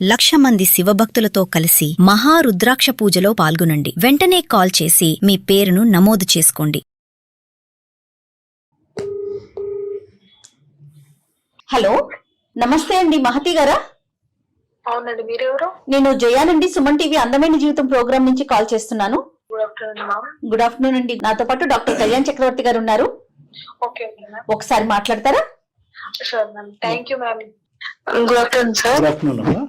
1,00,000 మంది శివభక్తులతో కలిసి మహారుద్రాక్ష పూజలో పాల్గొనండి. వెంటనే కాల్ చేసి మీ పేరును నమోదు చేసుకోండి. హలో, నమస్తే అండి. మహతి గారా? అవునండి, మీరెవరు? నేను జయానండి, సుమన్ టీవీ అందమైన జీవితం ప్రోగ్రామ్ నుంచి కాల్ చేస్తున్నాను. Good afternoon ma'am. Good afternoon అండి. నాతో పాటు డాక్టర్ కళ్యాణ్ చక్రవర్తి గారు ఉన్నారు. Okay ma'am. ఒకసారి మాట్లాడతారా? Sure ma'am. Thank you ma'am. Good afternoon sir. Good afternoon అమ్మా.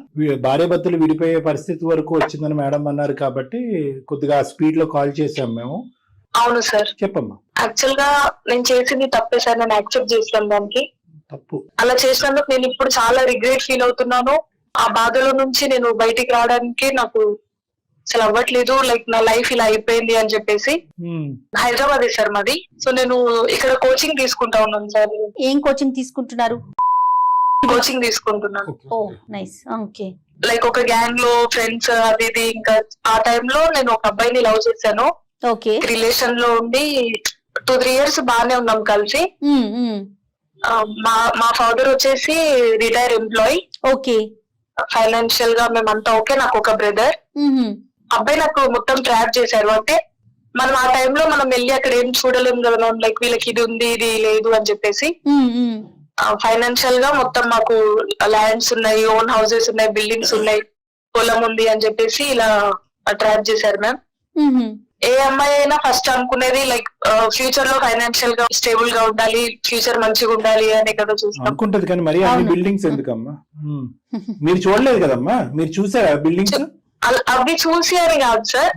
భార్య భర్తలు విడిపోయే పరిస్థితి వరకు వచ్చిందని మేడం అన్నారు కాబట్టి కొద్దిగా స్పీడ్ లో కాల్ చేసాం మేము. అవును సార్. చెప్పమ్మా. యాక్చువల్ గా నేను చేసింది తప్పే సార్. నేను యాక్సెప్ట్ చేసాను దానికి. తప్పు అలా చేసినందుకు నేను ఇప్పుడు చాలా రిగ్రెట్ ఫీల్ అవుతున్నాను. ఆ బాధలో నుంచి నేను బయటికి రావడానికి నాకు అసలు అవ్వట్లేదు. లైక్ నా లైఫ్ ఇలా అయిపోయింది అని చెప్పేసి. హైదరాబాద్ సార్ మాది. సో నేను ఇక్కడ కోచింగ్ తీసుకుంటా ఉన్నాను సార్. ఏం కోచింగ్ తీసుకుంటున్నారు? కోచింగ్ తీసుకుంటున్నాను. ఓ నైస్. ఓకే. లైక్ ఒక గ్యాంగ్ లో ఫ్రెండ్స్ అది ఇది. ఇంకా ఆ టైంలో నేను ఒక అబ్బాయిని లవ్ చేశాను. ఓకే. రిలేషన్ లో ఉండి 2-3 years బాగానే ఉన్నాం కలిసి. మా ఫాదర్ వచ్చేసి రిటైర్ ఎంప్లాయీ. ఓకే. ఫైనాన్షియల్ గా మేమంతా ఓకే. నాకు ఒక బ్రదర్. అబ్బాయి నాకు మొత్తం ట్రాప్ చేశారు. అంటే మనం ఆ టైంలో మనం వెళ్ళి అక్కడ ఏం చూడలేము కదా. లైక్ వీళ్ళకి ఇది ఉంది ఇది లేదు అని చెప్పేసి. ఫైనాన్షియల్ గా మొత్తం మాకు ల్యాండ్స్ ఉన్నాయి, ఓన్ హౌసెస్ ఉన్నాయి, బిల్డింగ్స్ ఉన్నాయి, పొలం ఉంది అని చెప్పేసి ఇలా ట్రాప్ చేశారు మ్యామ్. ఏ అమ్మాయి అయినా ఫస్ట్ అనుకునేది లైక్ ఫ్యూచర్ లో ఫైనాన్షియల్ గా స్టేబుల్ గా ఉండాలి, ఫ్యూచర్ మంచిగా ఉండాలి అనే కదా చూస్తాం. అనుకుంటది కానీ మరి అన్ని బిల్డింగ్స్ ఎందుకమ్మా? మీరు చూడలేదు కదమ్మా, మీరు చూసారా బిల్డింగ్స్? అవి చూసి అని కాదు సార్,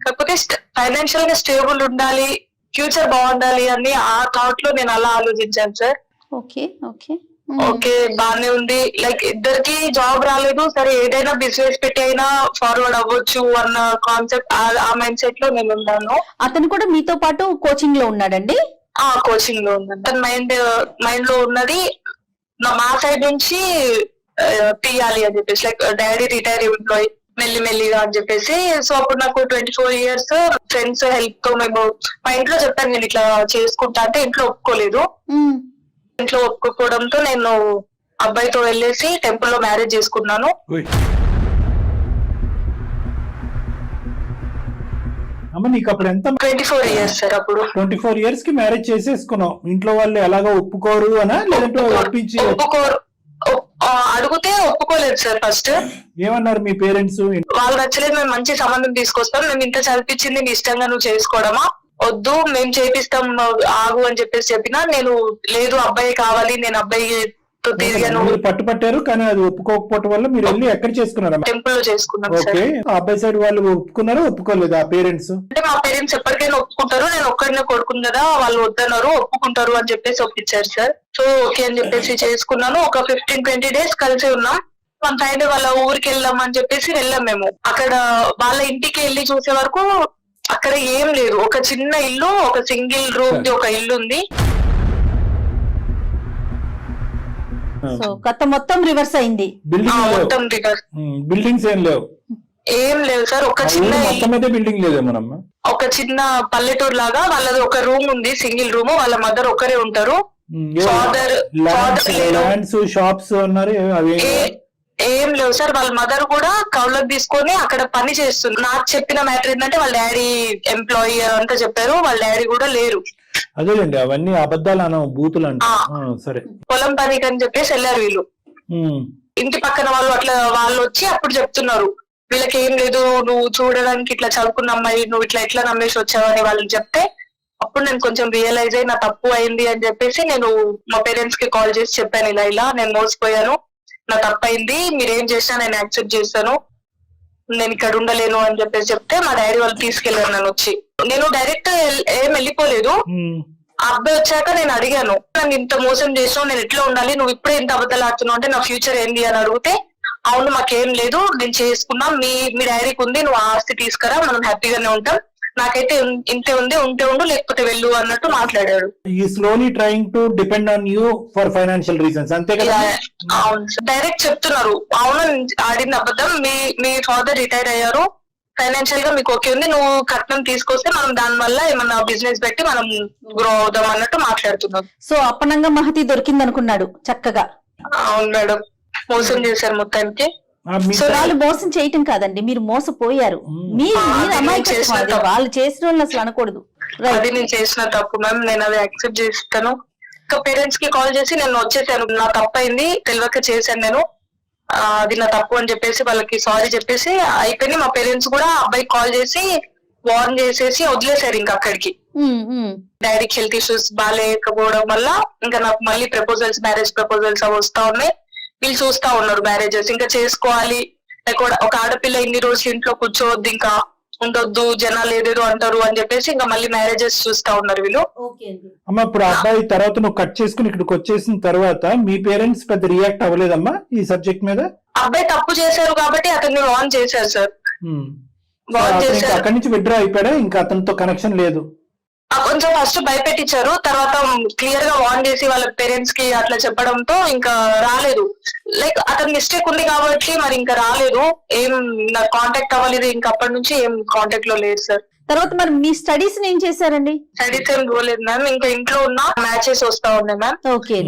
కాకపోతే ఫైనాన్షియల్ గా స్టేబుల్ ఉండాలి, ఫ్యూచర్ బాగుండాలి అని ఆ థాట్ లో నేను అలా ఆలోచించాను సార్. ఓకే ఓకే ఓకే బానే ఉంది. లైక్ ఇద్దరికి జాబ్ రాలేదు, సరే ఏదైనా బిజినెస్ పెట్టి అయినా ఫార్వర్డ్ అవ్వచ్చు అన్న కాన్సెప్ట్, ఆ మైండ్ సెట్ లో నేను ఉన్నాను. అతను కూడా మీతో పాటు కోచింగ్ లో ఉన్నాడండి? ఆ కోచింగ్ లో ఉన్నాను. తన మైండ్ లో ఉన్నది మా సైడ్ నుంచి తీయాలి అని చెప్పేసి. లైక్ డాడీ రిటైర్ ఎంప్లాయీ మెల్లిగా అని చెప్పేసి. సో అప్పుడు నాకు 24 years ఫ్రెండ్స్ హెల్ప్ తో మేము మా ఇంట్లో చెప్పాను నేను ఇట్లా చేసుకుంటా అంటే. ఇంట్లో ఒప్పుకోలేదు. ఇంట్లో ఒప్పుకోవడంతో నేను అబ్బాయితో వెళ్ళేసి టెంపుల్ లో మ్యారేజ్ చేసుకున్నాను. అమ్మ నీకు అప్పుడు ఎంత? 24 years సార్. అప్పుడు 24 years కి మ్యారేజ్ చేసేసుకున్నావు. ఇంట్లో వాళ్ళు ఎలాగో ఒప్పుకోరు అనా, లేదంటే ఒప్పించి? ఒప్పుకోరు. అడిగితే ఒప్పుకోలేదు సార్. ఫస్ట్ ఏమన్నారు మీ పేరెంట్స్? వాళ్ళు నచ్చలేదు, మేము మంచి సంబంధం తీసుకొస్తాం, మేము ఇంత చదివించింది నీ ఇష్టంగా నువ్వు చేసుకోవడమా, వద్దు మేము చేపిస్తాం ఆగు అని చెప్పేసి చెప్పినా. నేను లేదు అబ్బాయి కావాలి, నేను అబ్బాయితో తిరిగాను. పట్టుపట్టారు కానీ అది ఒప్పుకోకపోవడం వల్ల మీరు వెళ్ళి ఎక్కడ చేసుకున్నారు? టెంపుల్ లో చేసుకున్నాం. ఓకే. అబ్బాయి సైడ్ వాళ్ళు ఒప్పుకున్నారా ఒప్పుకోలేదు ఆ పేరెంట్స్? అంటే మా పేరెంట్స్ ఎప్పటికైనా ఒప్పుకుంటారు, నేను ఒక్కడినే కొడుకును కదా, వాళ్ళు వద్దన్నారు, ఒప్పుకుంటారు అని చెప్పేసి ఒప్పించారు సార్. సో ఓకే అని చెప్పేసి చేసుకున్నాను. ఒక 15-20 days కలిసి ఉన్నాం. మన సైడ్ వాళ్ళ ఊరికి వెళ్దాం అని చెప్పేసి వెళ్ళాం మేము. అక్కడ వాళ్ళ ఇంటికి వెళ్ళి చూసే వరకు అక్కడ ఏం లేదు. ఒక చిన్న ఇల్లు, ఒక సింగిల్ రూమ్ ది ఒక ఇల్లు ఉంది. సో కథ మొత్తం రివర్స్ అయింది. మొత్తం రివర్స్. బిల్డింగ్స్ ఏం లేవు? ఏం లేదు సార్. ఒక చిన్న బిల్డింగ్ లేదేమోనమ్మా. ఒక చిన్న పల్లెటూరు లాగా. వాళ్ళది ఒక రూమ్ ఉంది, సింగిల్ రూమ్. వాళ్ళ మదర్ ఒక్కరే ఉంటారు. షాప్స్ అన్నారు ఏం లేవు సార్. వాళ్ళ మదర్ కూడా కౌలకు తీసుకొని అక్కడ పని చేస్తుంది. నాకు చెప్పిన మ్యాటర్ ఏంటంటే వాళ్ళ డాడీ ఎంప్లాయీ అంతా చెప్పారు. వాళ్ళ డాడీ కూడా లేరు. అదేలేండి, అవన్నీ అబద్ధాలు అన్న బూతులు అంటే. సరే, పొలం పనికి అని చెప్పేసి వెళ్ళారు వీళ్ళు. ఇంటి పక్కన వాళ్ళు వాళ్ళు వచ్చి అప్పుడు చెప్తున్నారు, వీళ్ళకి ఏం లేదు, నువ్వు చూడడానికి ఇట్లా చదువుకున్న అమ్మాయి, నువ్వు ఎట్లా నమ్మేసి వచ్చావు అని వాళ్ళని చెప్తే అప్పుడు నేను కొంచెం రియలైజ్ అయ్యి నా తప్పు అయింది అని చెప్పేసి నేను మా పేరెంట్స్ కి కాల్ చేసి చెప్పాను, ఇలా నేను మోసపోయాను, నా తప్పైంది, మీరేం చేసినా నేను యాక్సెప్ట్ చేస్తాను, నేను ఇక్కడ ఉండలేను అని చెప్పేసి చెప్తే మా డాడీ వాళ్ళు తీసుకెళ్లారు నన్ను వచ్చి. నేను డైరెక్ట్ ఏం వెళ్ళిపోలేదు. ఆ అబ్బాయి వచ్చాక నేను అడిగాను, నన్ను ఇంత మోసం చేసినావు, నేను ఎట్లా ఉండాలి, నువ్వు ఇప్పుడే ఇంత అబద్ధాలు ఆడుతున్నావు అంటే నా ఫ్యూచర్ ఏంది అని అడిగితే, అవును మాకేం లేదు, నేను చేసుకున్నా, మీ డాడీకి ఉంది, నువ్వు ఆస్తి తీసుకురా, మనం హ్యాపీగానే ఉంటాం, నాకైతే ఇంతే ఉంది, ఉంటే ఉండు లేకపోతే వెళ్ళు అన్నట్టు మాట్లాడాడు. ఈ slowly trying to depend on you for financial reasons, అంతే కదా? అవును, డైరెక్ట్ చెప్తున్నారు, అవును ఆడింది అబద్ధం, మీ ఫాదర్ రిటైర్ అయ్యారు, ఫైనాన్షియల్ గా మీకు ఓకే ఉంది, నువ్వు కట్నం తీసుకొస్తే మనం దాని వల్ల ఏమన్నా బిజినెస్ పెట్టి మనం గ్రో అవుదాం అన్నట్టు మాట్లాడుతున్నారు. సో అప్పనంగా మహతి దొరికింది అనుకున్నాడు చక్కగా. అవును మేడం, మోసం చేశారు మొత్తానికి. సో వాళ్ళు మోసం చేయటం కాదండి, మీరు మోసపోయారు. మీరు అమాయకత్వం అది, వాళ్ళు చేసిన వాళ్ళు అసలు అనకూడదు. అది నేను చేసిన తప్పు మ్యామ్, నేను అది యాక్సెప్ట్ చేస్తాను. ఇంకా పేరెంట్స్ కి కాల్ చేసి నేను వచ్చేసాను, నా తప్పు అయింది, తెలియక చేశాను నేను, అది నా తప్పు అని చెప్పేసి వాళ్ళకి సారీ చెప్పేసి అయిపోయింది. మా పేరెంట్స్ కూడా అబ్బాయికి కాల్ చేసి వార్న్ చేసేసి వదిలేశారు ఇంకా అక్కడికి. డాడీకి హెల్త్ ఇష్యూస్ బాగాలేకపోవడం వల్ల ఇంకా నాకు మళ్ళీ ప్రపోజల్స్, మ్యారేజ్ ప్రపోజల్స్ అవి వస్తా ఉన్నాయి. వీళ్ళు చూస్తా ఉన్నారు మ్యారేజెస్, ఇంకా చేసుకోవాలి, ఒక ఆడపిల్ల ఇన్ని రోజులు ఇంట్లో కూర్చోవద్దు, ఇంకా ఉండొద్దు, జనాలు ఏదేదో అంటారు అని చెప్పేసి ఇంకా మళ్ళీ మ్యారేజెస్ చూస్తా ఉన్నారు వీళ్ళు. అమ్మా ఇప్పుడు అబ్బాయి తర్వాత నువ్వు కట్ చేసుకుని ఇక్కడికి వచ్చేసిన తర్వాత మీ పేరెంట్స్ పెద్ద రియాక్ట్ అవ్వలేదమ్మా ఈ సబ్జెక్ట్ మీద? అబ్బాయి తప్పు చేశారు కాబట్టి అతన్ని వార్న్ చేశారు సార్. వార్న్ చేశారు. అక్కడి నుంచి విత్డ్రా అయిపోయాడా, ఇంకా అతనితో కనెక్షన్ లేదు? కొంచెం ఫస్ట్ భయపెట్టించారు, తర్వాత క్లియర్ గా వార్న్ చేసి వాళ్ళ పేరెంట్స్ కి అట్లా చెప్పడంతో ఇంకా రాలేదు. లైక్ అతని మిస్టేక్ ఉంది కాబట్టి మరి ఇంకా రాలేదు, ఏం నాకు కాంటాక్ట్ అవ్వలేదు, ఇంకా అప్పటి నుంచి ఏం కాంటాక్ట్ లో లేదు సార్. తర్వాత మరి మీ స్టడీస్ ఏం చేశారండి? స్టడీస్ ఏం పోలేదు మ్యామ్, ఇంకా ఇంట్లో ఉన్న మ్యాచెస్ వస్తా ఉన్నాయి మ్యామ్.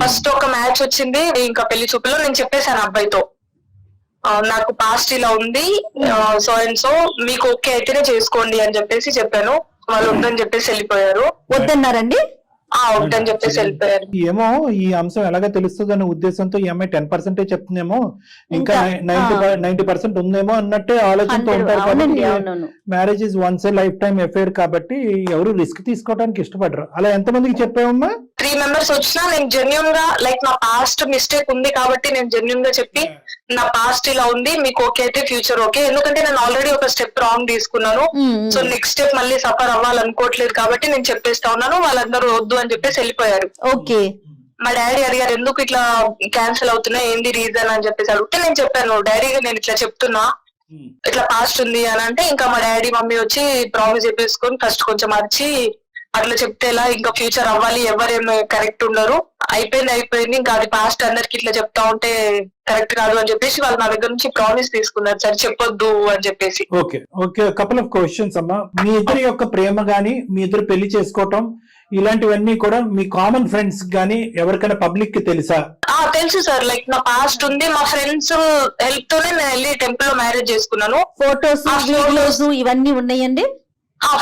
ఫస్ట్ ఒక మ్యాచ్ వచ్చింది, ఇంకా పెళ్లి చూపులో నేను చెప్పేశాను అబ్బాయితో, నాకు పాస్ట్ ఇలా ఉంది, సో అండ్ సో మీకు ఓకే అయితేనే చేసుకోండి అని చెప్పేసి చెప్పాను. వాళ్ళు వద్దని చెప్పేసి వెళ్ళిపోయారు. వద్దన్నారండి? వద్దని చెప్పేసి వెళ్ళిపోయారు. ఏమో ఈ అంశం ఎలాగా తెలుస్తుంది అనే ఉద్దేశంతో ఈ అమ్మాయి 10% చెప్తుందేమో, ఇంకా 90% ఉందేమో అన్నట్టే ఆలోచనతో ఉంటారు. కాబట్టి marriage is once A life time affair కాబట్టి ఎవరు రిస్క్ తీసుకోవడానికి ఇష్టపడరు. అలా ఎంతమందికి చెప్పావమ్మా? 3 మెంబర్స్ వచ్చినా నేను జెన్యూన్ గా, లైక్ నా పాస్ట్ మిస్టేక్ ఉంది కాబట్టి నేను జెన్యూన్ గా చెప్పి నా పాస్ట్ ఇలా ఉంది, మీకు ఓకే అయితే ఫ్యూచర్ ఓకే, ఎందుకంటే నేను ఆల్రెడీ ఒక స్టెప్ రాంగ్ తీసుకున్నాను, సో నెక్స్ట్ స్టెప్ మళ్ళీ సఫర్ అవ్వాలనుకోవట్లేదు కాబట్టి నేను చెప్పేస్తా ఉన్నాను. వాళ్ళందరూ వద్దు అని చెప్పేసి వెళ్ళిపోయారు. ఓకే. మా డాడీ అడిగారు ఎందుకు ఇట్లా క్యాన్సిల్ అవుతున్నాయి, ఏంది రీజన్ అని చెప్పేసి అడిగితే నేను చెప్పాను డాడీగా నేను ఇట్లా చెప్తున్నా, ఇట్లా పాస్ట్ ఉంది అని అంటే ఇంకా మా డాడీ మమ్మీ వచ్చి ప్రామిస్ చెప్పేసుకొని ఫస్ట్ కొంచెం అరిచి అట్లా చెప్తే ఎలా, ఇంకా ఫ్యూచర్ అవ్వాలి, ఎవరేమో కరెక్ట్ ఉండరు, అయిపోయింది ఇంకా అది పాస్ట్ అందరికి ఇట్లా చెప్తా ఉంటే కరెక్ట్ కాదు అని చెప్పేసి వాళ్ళు నా దగ్గర నుంచి ప్రామిస్ తీసుకున్నారు సార్, చెప్పొద్దు అని చెప్పేసి. Okay okay, couple of questions అమ్మా. మీ ఇద్దరి యొక్క ప్రేమ గానీ, మీ ఇద్దరు పెళ్లి చేసుకోవటం ఇలాంటివన్నీ కూడా మీ కామన్ ఫ్రెండ్స్ గానీ ఎవరికైనా పబ్లిక్ కి తెలుసా? తెలుసు సార్, లైక్ నా పాస్ట్ ఉంది, మా ఫ్రెండ్స్ హెల్ప్ తోనే నేను వెళ్ళి టెంపుల్ లో మ్యారేజ్ చేసుకున్నాను. ఫోటోస్ ఇవన్నీ ఉన్నాయండి?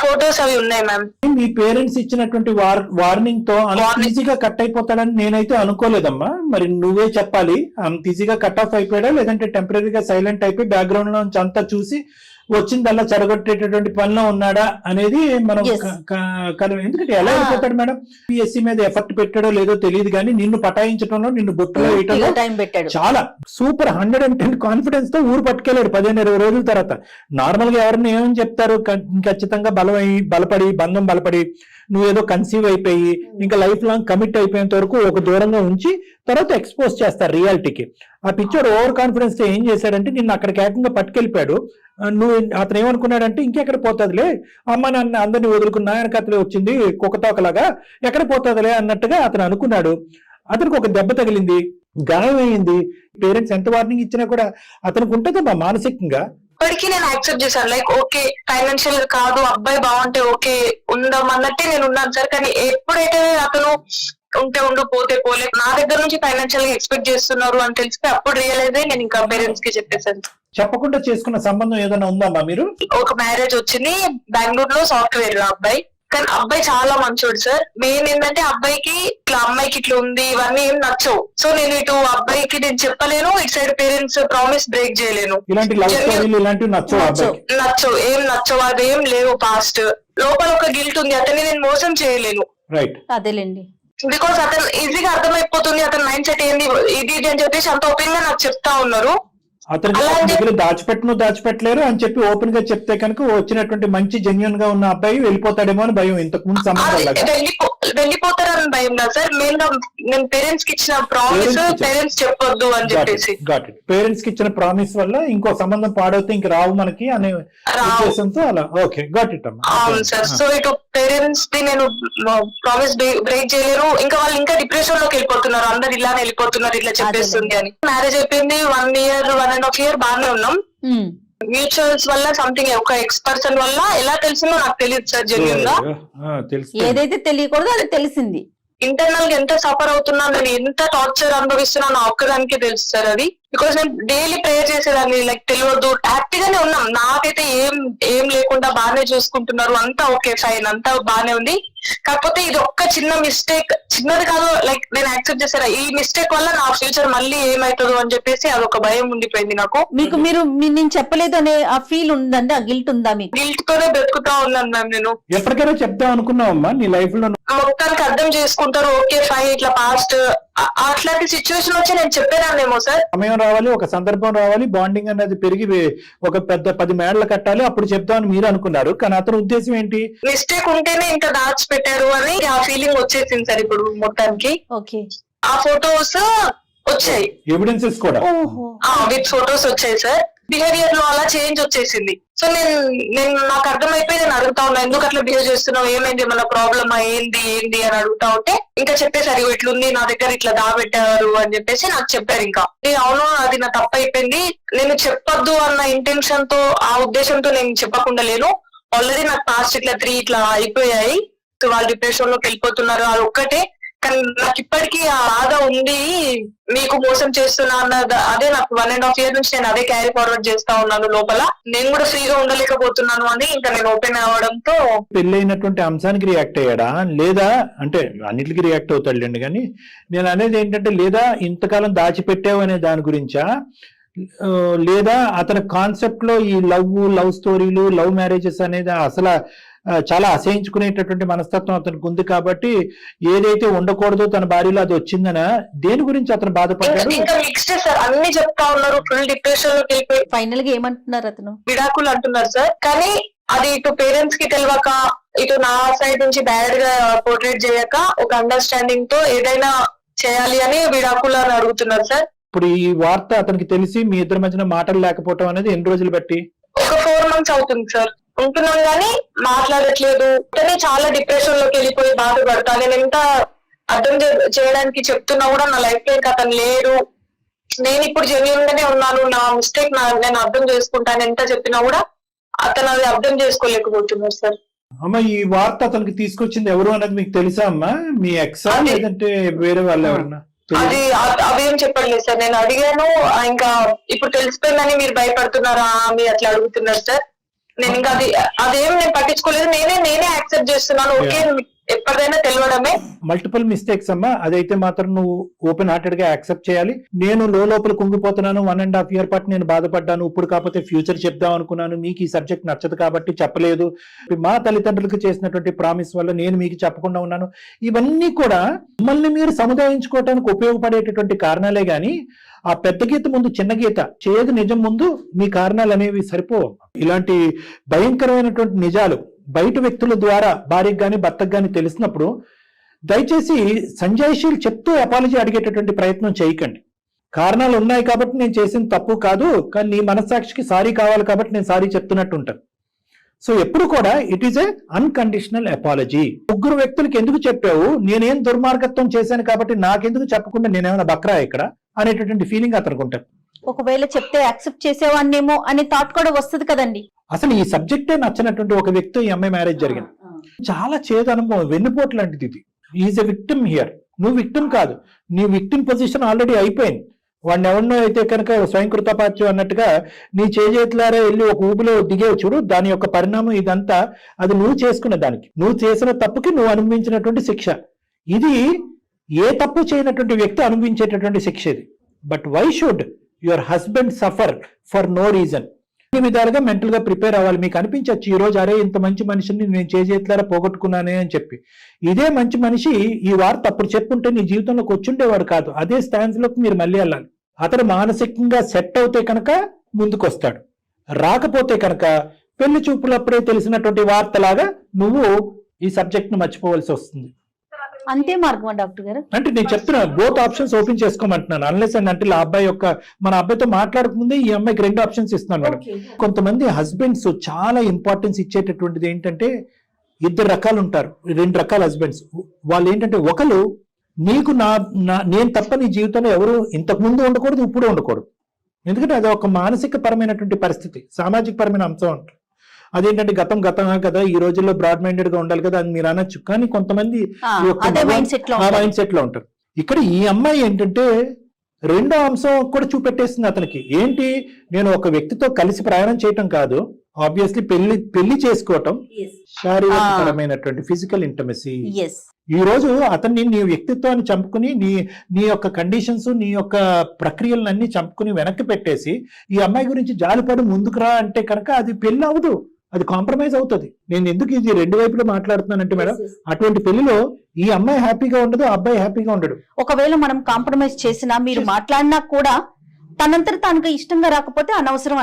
ఫోటోస్ అవి ఉన్నాయి మ్యామ్. మీ పేరెంట్స్ ఇచ్చినటువంటి వార్నింగ్ తో అంత ఈజీగా కట్ అయిపోతాడని నేనైతే అనుకోలేదమ్మా. మరి నువ్వే చెప్పాలి, అంత ఈజీగా కట్ ఆఫ్ అయిపోయాడా లేదంటే టెంపరీగా సైలెంట్ అయిపోయి బ్యాక్గ్రౌండ్ లో అంతా చూసి వచ్చిందల్లా చెడగొట్టేటటువంటి పనిలో ఉన్నాడా అనేది మనం ఎందుకంటే ఎలా అయిపోతాడు మేడం? పిఎస్సి మీద ఎఫర్ట్ పెట్టాడో లేదో తెలియదు కానీ నిన్ను పటాయించడంలో, నిన్ను బొట్టులో వేయటంలో చాలా సూపర్ 110 కాన్ఫిడెన్స్ తో ఊరు పట్టుకెళ్ళాడు 15-20 రోజుల తర్వాత. నార్మల్ గా ఎవరిని ఏమని చెప్తారు, ఖచ్చితంగా బలపడి బంధం బలపడి నువ్వేదో కన్సీవ్ అయిపోయి ఇంకా లైఫ్ లాంగ్ కమిట్ అయిపోయేంత వరకు ఒక దూరంగా ఉంచి తర్వాత ఎక్స్పోజ్ చేస్తారు రియాలిటీకి. ఆ పిక్చర్ ఓవర్ కాన్ఫిడెన్స్ తో ఏం చేశాడంటే నిన్ను అక్కడికి ఏకంగా పట్టుకెళ్ళిపోయాడు. నువ్వు అతను ఏమనుకున్నాడంటే ఇంకెక్కడ పోతుందిలే, అమ్మ నాన్న అందరినీ వదులుకున్నా వెనకతలే వచ్చింది కుక్కతోకలాగా, ఎక్కడ పోతుందిలే అన్నట్టుగా అతను అనుకున్నాడు. అతనికి ఒక దెబ్బ తగిలింది, గాయం అయింది. పేరెంట్స్ ఎంత వార్నింగ్ ఇచ్చినా కూడా అతనికి ఉంటుందమ్మా మానసికంగా. ఇప్పటికీ నేను యాక్సెప్ట్ చేశాను, లైక్ ఓకే ఫైనాన్షియల్ కాదు, అబ్బాయి బాగుంటే ఓకే ఉందాం అన్నట్టే నేను ఉన్నాను సార్. కానీ ఎప్పుడైతే అతను ఉంటే ఉండు పోతే పోలే, నా దగ్గర నుంచి ఫైనాన్షియల్ గా ఎక్స్పెక్ట్ చేస్తున్నారు అని తెలిస్తే అప్పుడు రియలైజ్ అయ్యి నేను ఇంకా పేరెంట్స్ కి చెప్పేసాను. చెప్పకుండా చేసుకున్న సంబంధం ఏదైనా ఉందమ్మా మీరు? ఒక మ్యారేజ్ వచ్చింది బెంగళూరులో, సాఫ్ట్వేర్ అబ్బాయి, కానీ అబ్బాయి చాలా మంచోడు సార్. మెయిన్ ఏంటంటే అబ్బాయికి ఇట్లా అమ్మాయికి ఇట్లా ఉంది ఇవన్నీ ఏం నచ్చవు. సో నేను ఇటు అబ్బాయికి నేను చెప్పలేను, ఇటు సైడ్ పేరెంట్స్ ప్రామిస్ బ్రేక్ చేయలేను. నచ్చవు, ఏం నచ్చవు, అదేం లేవు. పాస్ట్ లోపల ఒక గిల్ట్ ఉంది, అతన్ని నేను మోసం చేయలేను. అదేలేండి, బికాస్ అతను ఈజీగా అర్థమైపోతుంది అతని మైండ్ సెట్ ఏంది ఇది అని చెప్పేసి అంత ఓపెన్ గా నాకు చెప్తా ఉన్నారు. అతను దాచిపెట్టలేరు అని చెప్పి ఓపెన్ గా చెప్తే కనుక వచ్చినటువంటి మంచి జెన్యూన్ గా ఉన్న అబ్బాయి వెళ్ళిపోతాడేమో అని భయం. ఇంతకు ముందు సంబంధం వెళ్ళిపోతారని భయం కాదు సార్, మెయిన్ గా నేను పేరెంట్స్ కి ఇచ్చిన ప్రామిస్ పేరెంట్స్ చెప్పొద్దు అని చెప్పేసి. పేరెంట్స్ కి ఇచ్చిన ప్రామిస్ వల్ల ఇంకో సంబంధం పాడవుతే ఇంక రావు మనకి అనే ఉద్దేశంతో అలా. ఓకే, గాట్ ఇట్ అమ్మా. అవును సార్. సో ఇటు పేరెంట్స్ ది నేను ప్రామిస్ బ్రేక్ చేయలేరు, ఇంకా వాళ్ళు ఇంకా డిప్రెషన్ లోకి వెళ్ళిపోతున్నారు, అందరు ఇలానే వెళ్ళిపోతున్నారు ఇట్లా చెప్పేస్తుంది అని. మ్యారేజ్ అయిపోయింది 1 year 1.5 year బాగానే ఉన్నాం. మ్యూచువల్స్ వల్ల సంథింగ్ ఒక ఎక్స్-పర్సన్ వల్ల ఎలా తెలిసిందో నాకు తెలియదు సార్. జెన్యూన్ గా ఏదైతే తెలియకూడదు అది తెలిసింది. ఇంటర్నల్ గా ఎంత సఫర్ అవుతున్నా, నేను ఎంత టార్చర్ అనుభవిస్తున్నా నా ఒక్కదానికే తెలుసు సార్ అది. బికాస్ నేను డైలీ ప్రేయర్ చేసేదాన్ని, లైక్ తెలియదు, హ్యాపీగానే ఉన్నాం, నాకైతే ఏం లేకుండా బాగానే చూసుకుంటున్నారు, అంతా ఓకే ఫైన్, అంతా బాగానే ఉంది. కాకపోతే ఇది ఒక్క చిన్న మిస్టేక్, చిన్నది కాదు, లైక్ నేను యాక్సెప్ట్ చేశాను, ఈ మిస్టేక్ వల్ల నా ఫ్యూచర్ మళ్ళీ ఏమవుతుందో అని చెప్పేసి అదొక భయం ఉండిపోయింది నాకు. నేను చెప్పలేదు అనే ఆ ఫీల్ ఉందండి, ఆ గిల్ట్ ఉందా మీకు? గిల్ట్ తోనే బ్రతుకుతా ఉన్నాను మ్యామ్ నేను. ఎప్పటికైనా చెప్దాం అనుకున్నావమ్మా నీ లైఫ్ లో? మొత్తానికి అర్థం చేసుకుంటారు, ఓకే ఫైన్, ఇట్లా పాస్ట్ అట్లాంటి సిచ్యువేషన్ వచ్చి నేను చెప్పేదాన్నేమో సార్. సమయం రావాలి, ఒక సందర్భం రావాలి, బాండింగ్ అనేది పెరిగి ఒక పెద్ద 10 మేడలు కట్టాలి, అప్పుడు చెప్తామని మీరు అనుకున్నారు. కానీ అతని ఉద్దేశం ఏంటి? మిస్టేక్ ఉంటేనే ఇంకా దాచిపెట్టారు అని ఆ ఫీలింగ్ వచ్చేసింది సార్ ఇప్పుడు మొత్తానికి. ఓకే, ఆ ఫొటోస్ వచ్చాయి, ఎవిడెన్సెస్ కూడా విత్ ఫొటోస్ వచ్చాయి సార్. బిహేవియర్ లో అలా చేంజ్ వచ్చేసింది. సో నేను నాకు అర్థమైపోయి నేను అడుగుతా ఉన్నా, ఎందుకు అట్లా బిహేవ్ చేస్తున్నావు, ఏమైంది, మన ప్రాబ్లమ్ ఏంది అని అడుగుతా ఉంటే ఇంకా చెప్పేసారు, ఇట్లుంది నా దగ్గర, ఇట్లా దాబెట్టారు అని చెప్పేసి నాకు చెప్పారు. ఇంకా అవును అది నా తప్పు అయిపోయింది, నేను చెప్పొద్దు అన్న ఇంటెన్షన్ తో, ఆ ఉద్దేశంతో నేను చెప్పకుండా లేను. ఆల్రెడీ నాకు పాస్ట్ ఇట్లా 3 ఇట్లా అయిపోయాయి, వాళ్ళు డిప్రెషన్ లోకి వెళ్ళిపోతున్నారు, అది ఒక్కటే. కానీ నాకు ఇప్పటికీ ఆ బాధ ఉంది, మీకు మోసం చేస్తున్నా అన్న అదే నాకు 1.5 years నుంచి నేను అదే క్యారీ ఫార్వర్డ్ చేస్తా ఉన్నాను లోపల. నేను కూడా ఫ్రీగా ఉండలేకపోతున్నాను అని ఇంకా నేను ఓపెన్ అవ్వడంతో. పెళ్ళైనటువంటి అంశానికి రియాక్ట్ అయ్యాడా, లేదా అంటే అన్నిటికీ రియాక్ట్ అవుతాడులేండి, కానీ నేను అనేది ఏంటంటే, లేదా ఇంతకాలం దాచిపెట్టావు అనే దాని గురించా, లేదా అతని కాన్సెప్ట్ లో ఈ లవ్ స్టోరీలు, లవ్ మ్యారేజెస్ అనేది అసలు చాలా అసహించుకునేటటువంటి మనస్తత్వం అతనికి ఉంది కాబట్టి ఏదైతే ఉండకూడదో తన భార్యలో అది వచ్చిందనా, దేని గురించి అతను బాధపడ్డాడు? ఇంకా మిక్స్డ్ సార్, అన్ని చెప్తా ఉన్నారు, ఫుల్ డిప్రెషన్ లోకి వెళ్ళిపోయి ఫైనల్ గా ఏమంటున్నారు, అతను విడాకులు అంటున్నారు సార్. కానీ అది ఇటు పేరెంట్స్ కి తెలియక, ఇటు నా సైడ్ నుంచి బ్యాడ్ గా పోర్ట్రేట్ చేయక, ఒక అండర్స్టాండింగ్ తో ఏదైనా చేయాలి అని విడాకులు అని అడుగుతున్నారు సార్. ఇప్పుడు ఈ వార్త అతనికి తెలిసి మీ ఇద్దరి మధ్యన మాటలు లేకపోవడం అనేది ఎన్ని రోజులు బట్టి? ఒక 4 months అవుతుంది సార్. ఉంటున్నాం కానీ మాట్లాడట్లేదు, కానీ చాలా డిప్రెషన్ లోకి వెళ్ళిపోయి బాధపడతా. నేను ఎంత అర్థం చేయడానికి చెప్తున్నా కూడా నా లైఫ్ లో ఇంకా అతను లేడు, నేను ఇప్పుడు జెన్యూన్ గానే ఉన్నాను, నా మిస్టేక్ నేను అర్థం చేసుకుంటాను ఎంత చెప్పినా కూడా అతను అది అర్థం చేసుకోలేకపోతున్నారు సార్. అమ్మ, ఈ వార్త అతనికి తీసుకొచ్చింది ఎవరు అనేది మీకు తెలుసా అమ్మా? మీ ఎక్సా లేదంటే వేరే వాళ్ళు ఎవరన్నా? అది అవేం చెప్పలేదు సార్. నేను అడిగాను, ఇంకా ఇప్పుడు తెలిసిపోయిందని మీరు భయపడుతున్నారా మీరు అట్లా అడుగుతున్నారు సార్. నేను ఇంకా అదేం నేను పట్టించుకోలేదు, నేనే యాక్సెప్ట్ చేస్తున్నాను, ఓకే ఎప్పటికైనా తెలియడమే. మల్టిపుల్ మిస్టేక్స్ అమ్మా, అదైతే మాత్రం నువ్వు ఓపెన్ హార్టెడ్ గా యాక్సెప్ట్ చేయాలి. నేను లోపల కుంగిపోతున్నాను, 1.5 years పాటు నేను బాధపడ్డాను, ఇప్పుడు కాకపోతే ఫ్యూచర్ చెప్దాం అనుకున్నాను, మీకు ఈ సబ్జెక్ట్ నచ్చదు కాబట్టి చెప్పలేదు, మా తల్లిదండ్రులకు చేసినటువంటి ప్రామిస్ వల్ల నేను మీకు చెప్పకుండా ఉన్నాను. ఇవన్నీ కూడా మిమ్మల్ని మీరు సముదాయించుకోవడానికి ఉపయోగపడేటటువంటి కారణాలే గాని, ఆ పెద్ద గీత ముందు చిన్న గీత, చేయదు నిజం ముందు మీ కారణాలు అనేవి సరిపోవు. ఇలాంటి భయంకరమైనటువంటి నిజాలు బయట వ్యక్తుల ద్వారా భార్యకు గాని భర్తకు గాని తెలిసినప్పుడు దయచేసి సంజాయిషీలు చెప్తూ అపాలజీ అడిగేటటువంటి ప్రయత్నం చేయకండి. కారణాలు ఉన్నాయి కాబట్టి నేను చేసిన తప్పు కాదు, కానీ నీ మనస్సాక్షికి సారీ కావాలి కాబట్టి నేను సారీ చెప్తున్నట్టు ఉంటాను. సో ఎప్పుడు కూడా it is a unconditional apology. 3 వ్యక్తులకి ఎందుకు చెప్పావు, నేనేం దుర్మార్గత్వం చేశాను కాబట్టి నాకెందుకు చెప్పకుండా నేనేమైనా బక్రా ఇక్కడ అనేటటువంటి ఫీలింగ్ అతనికి ఉంటుంది. ఒకవేళ చెప్తే యాక్సెప్ట్ చేసేవాన్నేమో అనే థాట్ కూడా వస్తుంది కదండి. అసలు ఈ సబ్జెక్టే నచ్చినటువంటి ఒక వ్యక్తి ఈ అమ్మాయి మ్యారేజ్ జరిగింది, చాలా చేదు అనుభవం, వెన్నుపోటు లాంటిది ఇది. ఈజ్ ఎ విక్టిమ్ హియర్, నువ్వు విక్టిమ్ కాదు, నీ విక్టిమ్ పొజిషన్ ఆల్రెడీ అయిపోయింది. వాడిని ఎవరినో అయితే కనుక స్వయంకృతపాత్యం అన్నట్టుగా నీ చేతులారా వెళ్ళి ఒక ఊపిలో దిగేవు చూడు, దాని యొక్క పరిణామం ఇదంతా అది నువ్వు చేసుకున్న దానికి, నువ్వు చేసిన తప్పుకి నువ్వు అనుభవించినటువంటి శిక్ష ఇది. ఏ తప్పు చేయనటువంటి వ్యక్తి అనుభవించేటటువంటి శిక్ష ఇది. But why should your husband suffer for no reason? ఈ విధాలుగా మెంటల్ గా ప్రిపేర్ అవ్వాలి. మీకు అనిపించవచ్చు ఈ రోజు, అరే ఇంత మంచి మనిషిని నేను చేతులారా పోగొట్టుకున్నానే అని చెప్పి. ఇదే మంచి మనిషి ఈ వార్త అప్పుడు చెప్పుంటే నీ జీవితంలోకి వచ్చుండేవాడు కాదు. అదే స్టాండ్స్ లోకి మీరు మళ్ళీ వెళ్ళాలి. అతను మానసికంగా సెట్ అవుతే కనుక ముందుకొస్తాడు, రాకపోతే కనుక పెళ్లి చూపులప్పుడే తెలిసినటువంటి వార్తలాగా నువ్వు ఈ సబ్జెక్ట్ ను మర్చిపోవలసి వస్తుంది. అంతే మార్గమా డాక్టర్ గారు? అంటే నేను చెప్తున్నా, బోత్ ఆప్షన్స్ ఓపెన్ చేసుకోమంటున్నాను. అన్లెస్ అండ్ అంటే ఆ అబ్బాయి యొక్క మన అబ్బాయితో మాట్లాడకముందే ఈ అమ్మాయికి 2 ఆప్షన్స్ ఇస్తున్నాను మేడం. కొంతమంది హస్బెండ్స్ చాలా ఇంపార్టెన్స్ ఇచ్చేటటువంటిది ఏంటంటే, 2 రకాలు ఉంటారు, 2 రకాల హస్బెండ్స్. వాళ్ళు ఏంటంటే, ఒకరు నీకు నేను తప్ప నీ జీవితంలో ఎవరు ఇంతకు ముందు ఉండకూడదు, ఇప్పుడు ఉండకూడదు. ఎందుకంటే అది ఒక మానసిక పరమైనటువంటి పరిస్థితి, సామాజిక పరమైన అంశం ఉంటుంది. అదేంటంటే గతం కదా, ఈ రోజుల్లో బ్రాడ్ మైండెడ్ గా ఉండాలి కదా అని మీరు అనొచ్చు. కానీ కొంతమంది ఈ యొక్క అదే మైండ్ సెట్ లో ఆ మైండ్ సెట్ లో ఉంటారు. ఇక్కడ ఈ అమ్మాయి ఏంటంటే రెండో అంశం కూడా చూపెట్టేస్తుంది అతనికి. ఏంటి, నేను ఒక వ్యక్తితో కలిసి ప్రయాణం చేయటం కాదు, ఆబ్వియస్లీ పెళ్లి చేసుకోవటం, శారీరకపరమైనటువంటి ఫిజికల్ ఇంటమసీ. ఈ రోజు అతన్ని నీ వ్యక్తిత్వాన్ని చంపుకుని నీ యొక్క కండిషన్స్, నీ యొక్క ప్రక్రియలన్నీ చంపుకుని వెనక్కి పెట్టేసి ఈ అమ్మాయి గురించి జాలిపడి ముందుకు రా అంటే కనుక అది పెళ్లి అవ్వదు, అది కాంప్రమైజ్ అవుతుంది. నేను ఎందుకు ఇది రెండు వైపులో మాట్లాడుతున్నానంటే మేడం, అటువంటి పెళ్లిలో ఈ అమ్మాయి హ్యాపీగా ఉండదు, ఆ అబ్బాయి హ్యాపీగా ఉండడు. ఒకవేళ మనం కాంప్రమైజ్ చేసినా, మీరు మాట్లాడినా కూడా తనంతట తనకు ఇష్టంగా రాకపోతే అనవసరం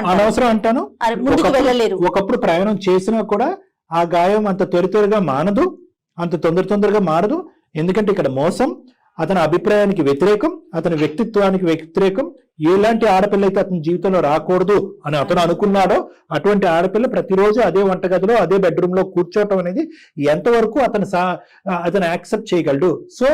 అంటాను. ముందుకు వెళ్ళలేరు. ఒకప్పుడు ప్రయాణం చేసినా కూడా ఆ గాయం అంత త్వరగా మానదు, అంత తొందరగా మారదు. ఎందుకంటే ఇక్కడ మోసం, అతని అభిప్రాయానికి వ్యతిరేకం, అతని వ్యక్తిత్వానికి వ్యతిరేకం. ఎలాంటి ఆడపిల్ల అయితే అతని జీవితంలో రాకూడదు అని అతను అనుకున్నాడో అటువంటి ఆడపిల్ల ప్రతిరోజు అదే వంటగదిలో, అదే బెడ్రూమ్ లో కూర్చోవటం అనేది ఎంతవరకు అతను యాక్సెప్ట్ చేయగలడు. సో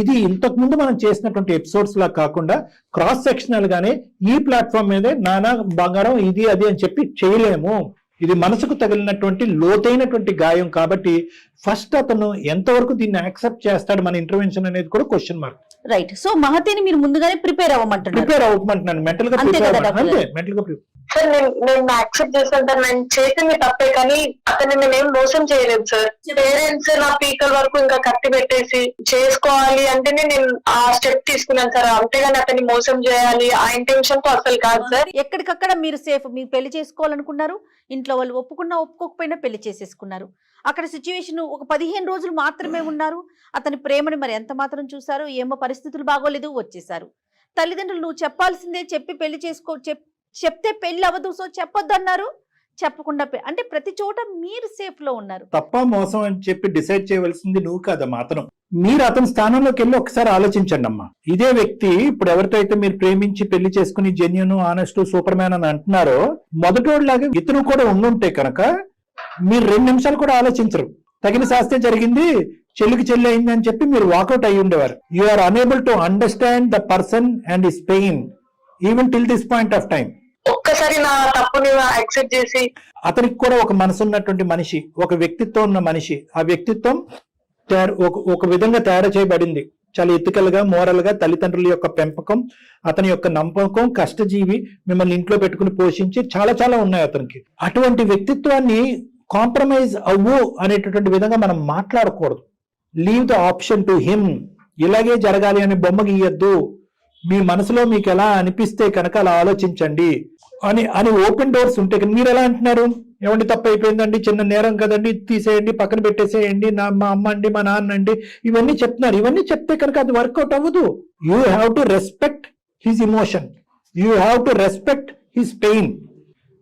ఇది ఇంతకు ముందు మనం చేసినటువంటి ఎపిసోడ్స్ లా కాకుండా క్రాస్ సెక్షనల్ గానే ఈ ప్లాట్ఫామ్ మీదే నానా బంగారం ఇది అది అని చెప్పి చేయలేము. ఇది మనసుకు తగిలినటువంటి లోతైనటువంటి గాయం కాబట్టి ఫస్ట్ అతను ఎంతవరకు దీన్ని యాక్సెప్ట్ చేస్తాడు మన ఇంటర్వెన్షన్ అనేది కూడా క్వశ్చన్ మార్క్. రైట్. సో మహతిని మీరు ముందుగానే ప్రిపేర్ అవ్వమంటున్నాను. మెంటల్ గా ప్రిపేర్. సార్ నేను యాక్సెప్ట్ చేస్తాను సార్, నేను చేసింది తప్పే, కానీ అతన్ని నేనేం మోసం చేయలేదు సార్. పేరెంట్స్ నా పీకల వరకు ఇంకా కట్టి పెట్టేసి చేసుకోవాలి అంటేనే నేను ఆ స్టెప్ తీసుకున్నాను సార్, అంతేగాని అతన్ని మోసం చేయాలి ఆ ఇంటెన్షన్ తో అసలు కాదు సార్. ఎక్కడికక్కడ మీరు సేఫ్, మీరు పెళ్లి చేసుకోవాలనుకున్నారు, ఇంట్లో వాళ్ళు ఒప్పుకున్నా ఒప్పుకోకపోయినా పెళ్లి చేసేసుకున్నారు. అక్కడ సిచ్యువేషన్ ఒక 15 రోజులు మాత్రమే ఉన్నారు. అతని ప్రేమని మరి ఎంత మాత్రం చూసారు, ఏమో పరిస్థితులు బాగోలేదు, వచ్చేసారు. తల్లిదండ్రులు నువ్వు చెప్పాల్సిందే, చెప్పి పెళ్లి చెప్తే పెళ్లి అవ్వదు, సో చెప్పొద్దు అన్నారు. చెప్పకుండా అంటే ప్రతి చోట మీరు సేఫ్ లో ఉన్నారు. తప్ప మోసం అని చెప్పి డిసైడ్ చేయవలసింది నువ్వు కాదమ్మా, అతను. మీరు అతని స్థానంలోకి వెళ్ళి ఒకసారి ఆలోచించండి అమ్మా. ఇదే వ్యక్తి ఇప్పుడు ఎవరితో అయితే మీరు ప్రేమించి పెళ్లి చేసుకుని జెన్యూన్, ఆనెస్ట్, సూపర్ మ్యాన్ అని అంటున్నారో, మొదటోళ్ళలాగా ఇతను కూడా ఉండుంటే కనుక మీరు 2 నిమిషాలు కూడా ఆలోచించరు. తగిన శాస్త్రం జరిగింది, చెల్లికి చెల్లి అయింది అని చెప్పి మీరు వాకౌట్ అయ్యి ఉండేవారు. You are unable to understand the person and his pain even till this point of time. ఒక్కసారి నా తప్పుని యాక్సెప్ట్ చేసి, అతనికి కూడా ఒక మనసు ఉన్నటువంటి మనిషి, ఒక వ్యక్తిత్వం ఉన్న మనిషి. ఆ వ్యక్తిత్వం ఒక విధంగా తయారు చేయబడింది, చాలా ఎథికల్ గా, మోరల్ గా. తల్లిదండ్రుల యొక్క పెంపకం, అతని యొక్క నమ్మకం, కష్టజీవి, మిమ్మల్ని ఇంట్లో పెట్టుకుని పోషించి చాలా ఉన్నాయి అతనికి. అటువంటి వ్యక్తిత్వాన్ని కాంప్రమైజ్ అవ్వు అనేటటువంటి విధంగా మనం మాట్లాడకూడదు. Leave the option to him. ఇలాగే జరగాలి అని బొమ్మ గీయద్దు. మీ మనసులో మీకు ఎలా అనిపిస్తే కనుక అలా ఆలోచించండి అని ఓపెన్ డోర్స్ ఉంటే. మీరు ఎలా అంటున్నారు, ఏమండి తప్పు అయిపోయిందండి, చిన్న నేరం కదండి, తీసేయండి, పక్కన పెట్టేసేయండి, మా అమ్మ అండి, మా నాన్న అండి, ఇవన్నీ చెప్తున్నారు. ఇవన్నీ చెప్తే కనుక అది వర్కౌట్ అవ్వదు. You have to respect his emotion, you have to respect his pain.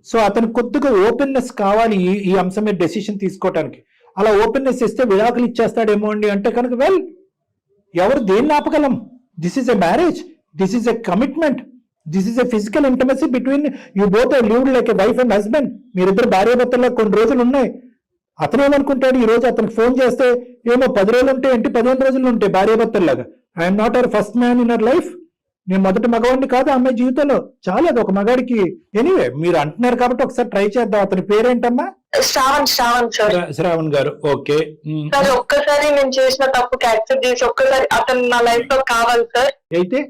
So అతను కొద్దిగా ఓపెన్నెస్ కావాలి ఈ అంశం మీద డెసిషన్ తీసుకోవటానికి. అలా ఓపెన్నెస్ ఇస్తే విడాకులు ఇచ్చేస్తాడేమో అండి అంటే కనుక వెల్, ఎవరు దేన్ని ఆపగలం? This is a marriage, this is a commitment, this is a physical intimacy between you both are lived like a wife and husband. మీరిద్దరు భార్యాభర్తల్లో కొన్ని రోజులు ఉన్నాయి. అతను ఏమనుకుంటాడు, ఈ రోజు అతనికి ఫోన్ చేస్తే ఏమో 10 రోజులు ఉంటే ఏంటి, 15 రోజులు ఉంటాయి భార్యాభర్తల్లాగా. I'm not our first man in our life. నేను మొదటి మగవాడిని కాదు అమ్మాయి జీవితంలో. చాలా అది ఒక మగాడికి. ఎనీవే మీరు అంటున్నారు కాబట్టి ఒకసారి ట్రై చేద్దాం. అతని పేరేంటమ్మా? శ్రావణ్ గారు. ఓకే సార్, ఒక్కసారి నేను చేసిన తప్పుకి యాక్సెప్ట్ చేసి ఒక్కసారి అతను నా లైఫ్ లో కావాలి సార్. అయితే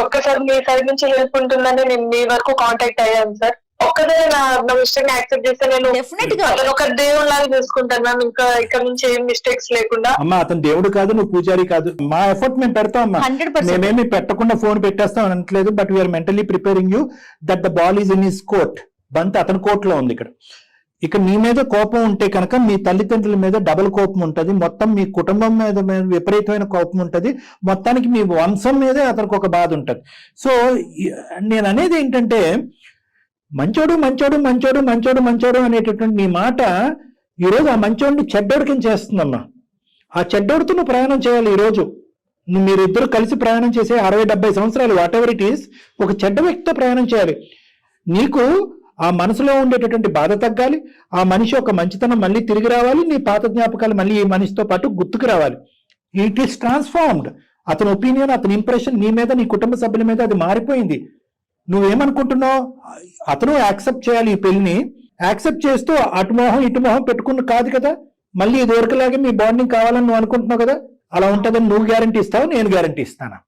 ఒక్కసారి మీ సైడ్ నుంచి హెల్ప్ ఉంటుందని నేను మీ వరకు కాంటాక్ట్ అయ్యాను సార్. ఒక్కసారి నా మిస్టేక్ యాక్సెప్ట్ చేస్తే నేను డెఫినెట్ గా ఒక దేవుడు లాగా చూసుకుంటాను మ్యామ్. ఇంకా ఇక్కడ నుంచి ఏం మిస్టేక్స్ లేకుండా. అమ్మా అతను దేవుడు కాదు, నువ్వు పూజారి కాదు. మా ఎఫర్ట్ మేము పెడతాం అమ్మా. 100%. మేమేమి పెట్టకుండా ఫోన్ పెట్టేస్తాం అనట్లేదు. But we are mentally preparing you that the ball is in his court. బంత్ అతని కోర్టులో ఉంది. ఇక్కడ నీ మీద కోపం ఉంటే కనుక మీ తల్లిదండ్రుల మీద డబుల్ కోపం ఉంటుంది, మొత్తం మీ కుటుంబం మీద విపరీతమైన కోపం ఉంటుంది, మొత్తానికి మీ వంశం మీదే అతనికి ఒక బాధ ఉంటుంది. సో నేను అనేది ఏంటంటే, మంచోడు మంచోడు మంచోడు మంచోడు మంచోడు అనేటటువంటి నీ మాట ఈరోజు ఆ మంచోడిని చెడ్డోడికి చేస్తుందమ్మా. ఆ చెడ్డోడితో నువ్వు ప్రయాణం చేయాలి. ఈరోజు మీరిద్దరు కలిసి ప్రయాణం చేసే 60-70 సంవత్సరాలు వాట్ ఎవర్ ఇట్ ఈస్, ఒక చెడ్డ వ్యక్తితో ప్రయాణం చేయాలి. నీకు ఆ మనసులో ఉండేటటువంటి బాధ తగ్గాలి, ఆ మనిషి ఒక మంచితనం మళ్ళీ తిరిగి రావాలి, నీ పాత జ్ఞాపకాలు మళ్ళీ ఈ మనిషితో పాటు గుర్తుకు రావాలి. It is transformed. అతని ఒపీనియన్, అతని ఇంప్రెషన్ నీ మీద, నీ కుటుంబ సభ్యుల మీద అది మారిపోయింది. నువ్వేమనుకుంటున్నావు? అతను యాక్సెప్ట్ చేయాలి ఈ పెళ్లిని. యాక్సెప్ట్ చేస్తూ అటు మొహం ఇటు మొహం పెట్టుకుని కాదు కదా, మళ్ళీ ఇది వరకులాగే మీ బాండింగ్ కావాలని నువ్వు అనుకుంటున్నావు కదా, అలా ఉంటుందని నువ్వు గ్యారంటీ ఇస్తావు, నేను గ్యారంటీ ఇస్తాను.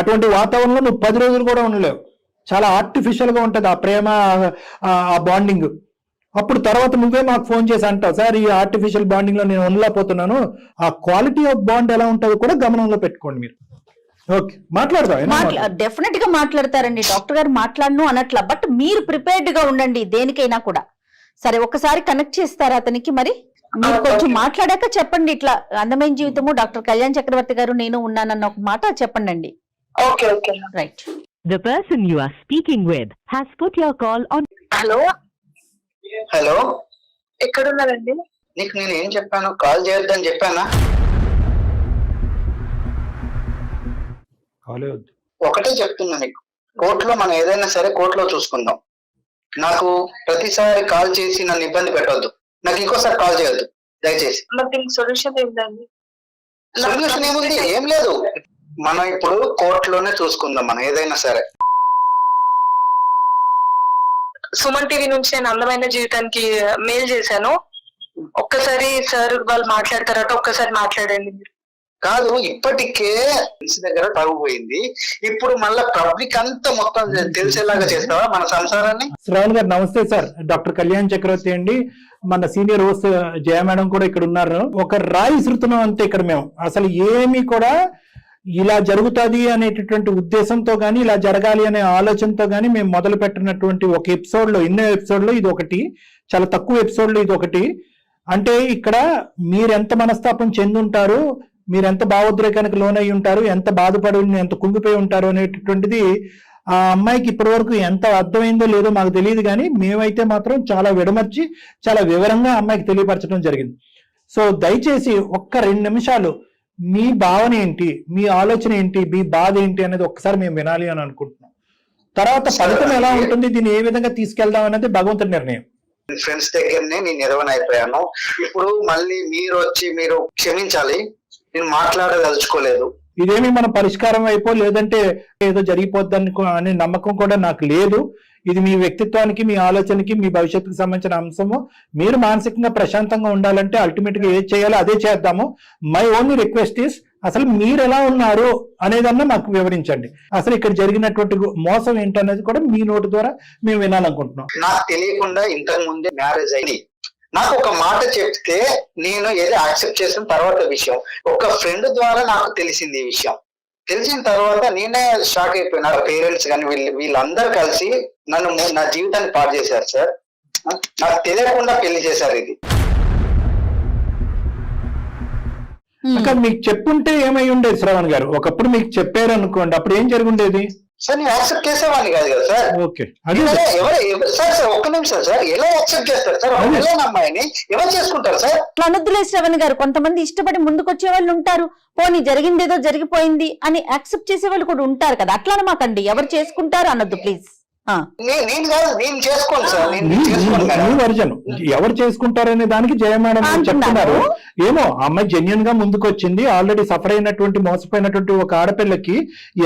అటువంటి వాతావరణంలో నువ్వు 10 రోజులు కూడా ఉండలేవు. చాలా ఆర్టిఫిషియల్గా ఉంటుంది ఆ ప్రేమ, ఆ బాండింగ్. అప్పుడు తర్వాత నువ్వే మాకు ఫోన్ చేసి అంటావు, సార్ ఈ ఆర్టిఫిషియల్ బాండింగ్ లో నేను ఉండలేకపోతున్నాను. ఆ క్వాలిటీ ఆఫ్ బాండ్ ఎలా ఉంటుందో కూడా గమనంలో పెట్టుకోండి మీరు. ఓకే, మాట్లాడదాం. డెఫినెట్ గా మాట్లాడతారండి డాక్టర్ గారు, మాట్లాడను అనట్లా. బట్ మీరు ప్రిపేర్డ్ గా ఉండండి దేనికైనా కూడా. సరే, ఒకసారి కనెక్ట్ చేస్తారా అతనికి? మరి మీరు కొంచెం మాట్లాడాక చెప్పండి, ఇట్లా అందమైన జీవితము డాక్టర్ కళ్యాణ్ చక్రవర్తి గారు నేను ఉన్నానన్న ఒక మాట చెప్పండి అండి. Okay okay right. The person you are speaking with has put your call on. Hello hello, ఎక్కడున్నారండి? నీకు నేను ఏం చెప్పాను, కాల్ చేయొద్దని చెప్పానా? ఒకటే చెప్తున్నా నీకు, కోర్టులో మనం ఏదైనా సరే కోర్టులో చూసుకుందాం. నాకు ప్రతిసారి కాల్ చేసి నన్ను ఇబ్బంది పెట్టవద్దు, నాకు ఇంకోసారి కాల్ చేయొద్దు దయచేసి. సొల్యూషన్ ఏంటండి? సొల్యూషన్ ఏముంది, ఏం లేదు. మనం ఇప్పుడు కోర్టులోనే చూసుకుందాం మనం ఏదైనా సరే. సుమన్ టీవీ నుంచి నేను అందమైన జీవితానికి మెయిల్ చేశాను. ఒక్కసారి సార్ వాళ్ళు మాట్లాడతారట, ఒక్కసారి మాట్లాడండి. కాదు, ఇప్పటికే ఫ్రెండ్స్ దగ్గర తగ్గిపోయింది, ఇప్పుడు మళ్ళీ పబ్లిక్ అంతా మొత్తం తెలిసేలాగా చేస్తావా మన సంసారాన్ని? శ్రావణ్ గారు నమస్తే సార్, డాక్టర్ కళ్యాణ్ చక్రవర్తి అండి. మన సీనియర్ హోస్ట్ జయ మేడం కూడా ఇక్కడ ఉన్నారు. ఒక రాయి విసురుతున్నాం అంతే ఇక్కడ మేము. అసలు ఏమీ కూడా ఇలా జరుగుతుంది అనేటటువంటి ఉద్దేశంతో కానీ, ఇలా జరగాలి అనే ఆలోచనతో కానీ మేము మొదలు పెట్టినటువంటి ఒక ఎపిసోడ్లో, ఎన్నో ఎపిసోడ్లో ఇది ఒకటి, చాలా తక్కువ ఎపిసోడ్లో ఇది ఒకటి. అంటే ఇక్కడ మీరెంత మనస్తాపం చెందుంటారు, మీరెంత భావోద్రేకానికి లోనై ఉంటారు, ఎంత బాధపడి ఎంత కుంగిపోయి ఉంటారు అనేటటువంటిది ఆ అమ్మాయికి ఇప్పటి వరకు ఎంత అర్థమైందో లేదో మాకు తెలియదు, కానీ మేమైతే మాత్రం చాలా విడమర్చి చాలా వివరంగా అమ్మాయికి తెలియపరచడం జరిగింది. సో దయచేసి ఒక్క 2 నిమిషాలు మీ భావన ఏంటి, మీ ఆలోచన ఏంటి, మీ బాధ ఏంటి అనేది ఒక్కసారి మేము వినాలి అని అనుకుంటున్నాం. తర్వాత ఫలితం ఎలా ఉంటుంది, దీన్ని ఏ విధంగా తీసుకెళ్దాం అనేది భగవంతుడి నిర్ణయం. ఫ్రెండ్స్ దగ్గరనే నేను నిర్వనైపోయాను. ఇప్పుడు మళ్ళీ మీరు వచ్చి మీరు క్షమించాలి, నేను మాట్లాడదలుచుకోలేదు. ఇదేమి మన పరిష్కారం అయిపో లేదంటే ఏదో జరిగిపోద్దని అనే నమ్మకం కూడా నాకు లేదు. ఇది మీ వ్యక్తిత్వానికి, మీ ఆలోచనకి, మీ భవిష్యత్తుకు సంబంధించిన అంశము. మీరు మానసికంగా ప్రశాంతంగా ఉండాలంటే అల్టిమేట్ గా ఏది చేయాలో అదే చేద్దాము. మై ఓన్లీ రిక్వెస్ట్ ఇస్, అసలు మీరు ఎలా ఉన్నారు అనేదన్నా మాకు వివరించండి. అసలు ఇక్కడ జరిగినటువంటి మోసం ఏంటనేది కూడా మీ నోటి ద్వారా మేము వినాలనుకుంటున్నాం. నాకు తెలియకుండా ఇంతకు ముందే మ్యారేజ్ అయింది. నాకు ఒక మాట చెప్తే నేను ఏదో యాక్సెప్ట్ చేసిన తర్వాత విషయం, ఒక ఫ్రెండ్ ద్వారా నాకు తెలిసింది ఈ విషయం. తెలిసిన తర్వాత నేనే షాక్ అయిపోయినా. పేరెంట్స్ కానీ వీళ్ళందరూ కలిసి నా జీవితాన్ని పాడు చేశారు సార్. నాకు తెలియకుండా పెళ్లి చేశారు. ఇది ఇంకా మీకు చెప్పుంటే ఏమై ఉండేది శ్రవణ్ గారు? ఒకప్పుడు మీకు చెప్పారు అనుకోండి, అప్పుడు ఏం జరిగి ఉండేది? సార్ నేను యాక్సెప్ట్ చేసేవాడిని కాదు కదా సార్. ఓకే, సార్ ఒక్క నిమిషం సార్, ఎలా యాక్సెప్ట్ చేస్తారు సార్? ఎలా అమ్మాయిని ఎవరు చేసుకుంటారు సార్? అనొద్దులే శ్రవణ్ గారు, కొంతమంది ఇష్టపడి ముందుకొచ్చే వాళ్ళు ఉంటారు. పోనీ జరిగిందేదో జరిగిపోయింది అని యాక్సెప్ట్ చేసే వాళ్ళు కూడా ఉంటారు కదా, అట్లా అనమాకండి. ఎవరు చేసుకుంటారు అనొద్దు ప్లీజ్. నేను కాదు, నేను చేసుకోను సార్. వర్జన్ ఎవరు చేసుకుంటారనే దానికి జయ మేడం చెప్తున్నారు. ఏమో అమ్మాయి జెన్యున్ గా ముందుకు వచ్చింది. ఆల్రెడీ సఫర్ అయినటువంటి, మోసపోయినటువంటి ఒక ఆడపిల్లకి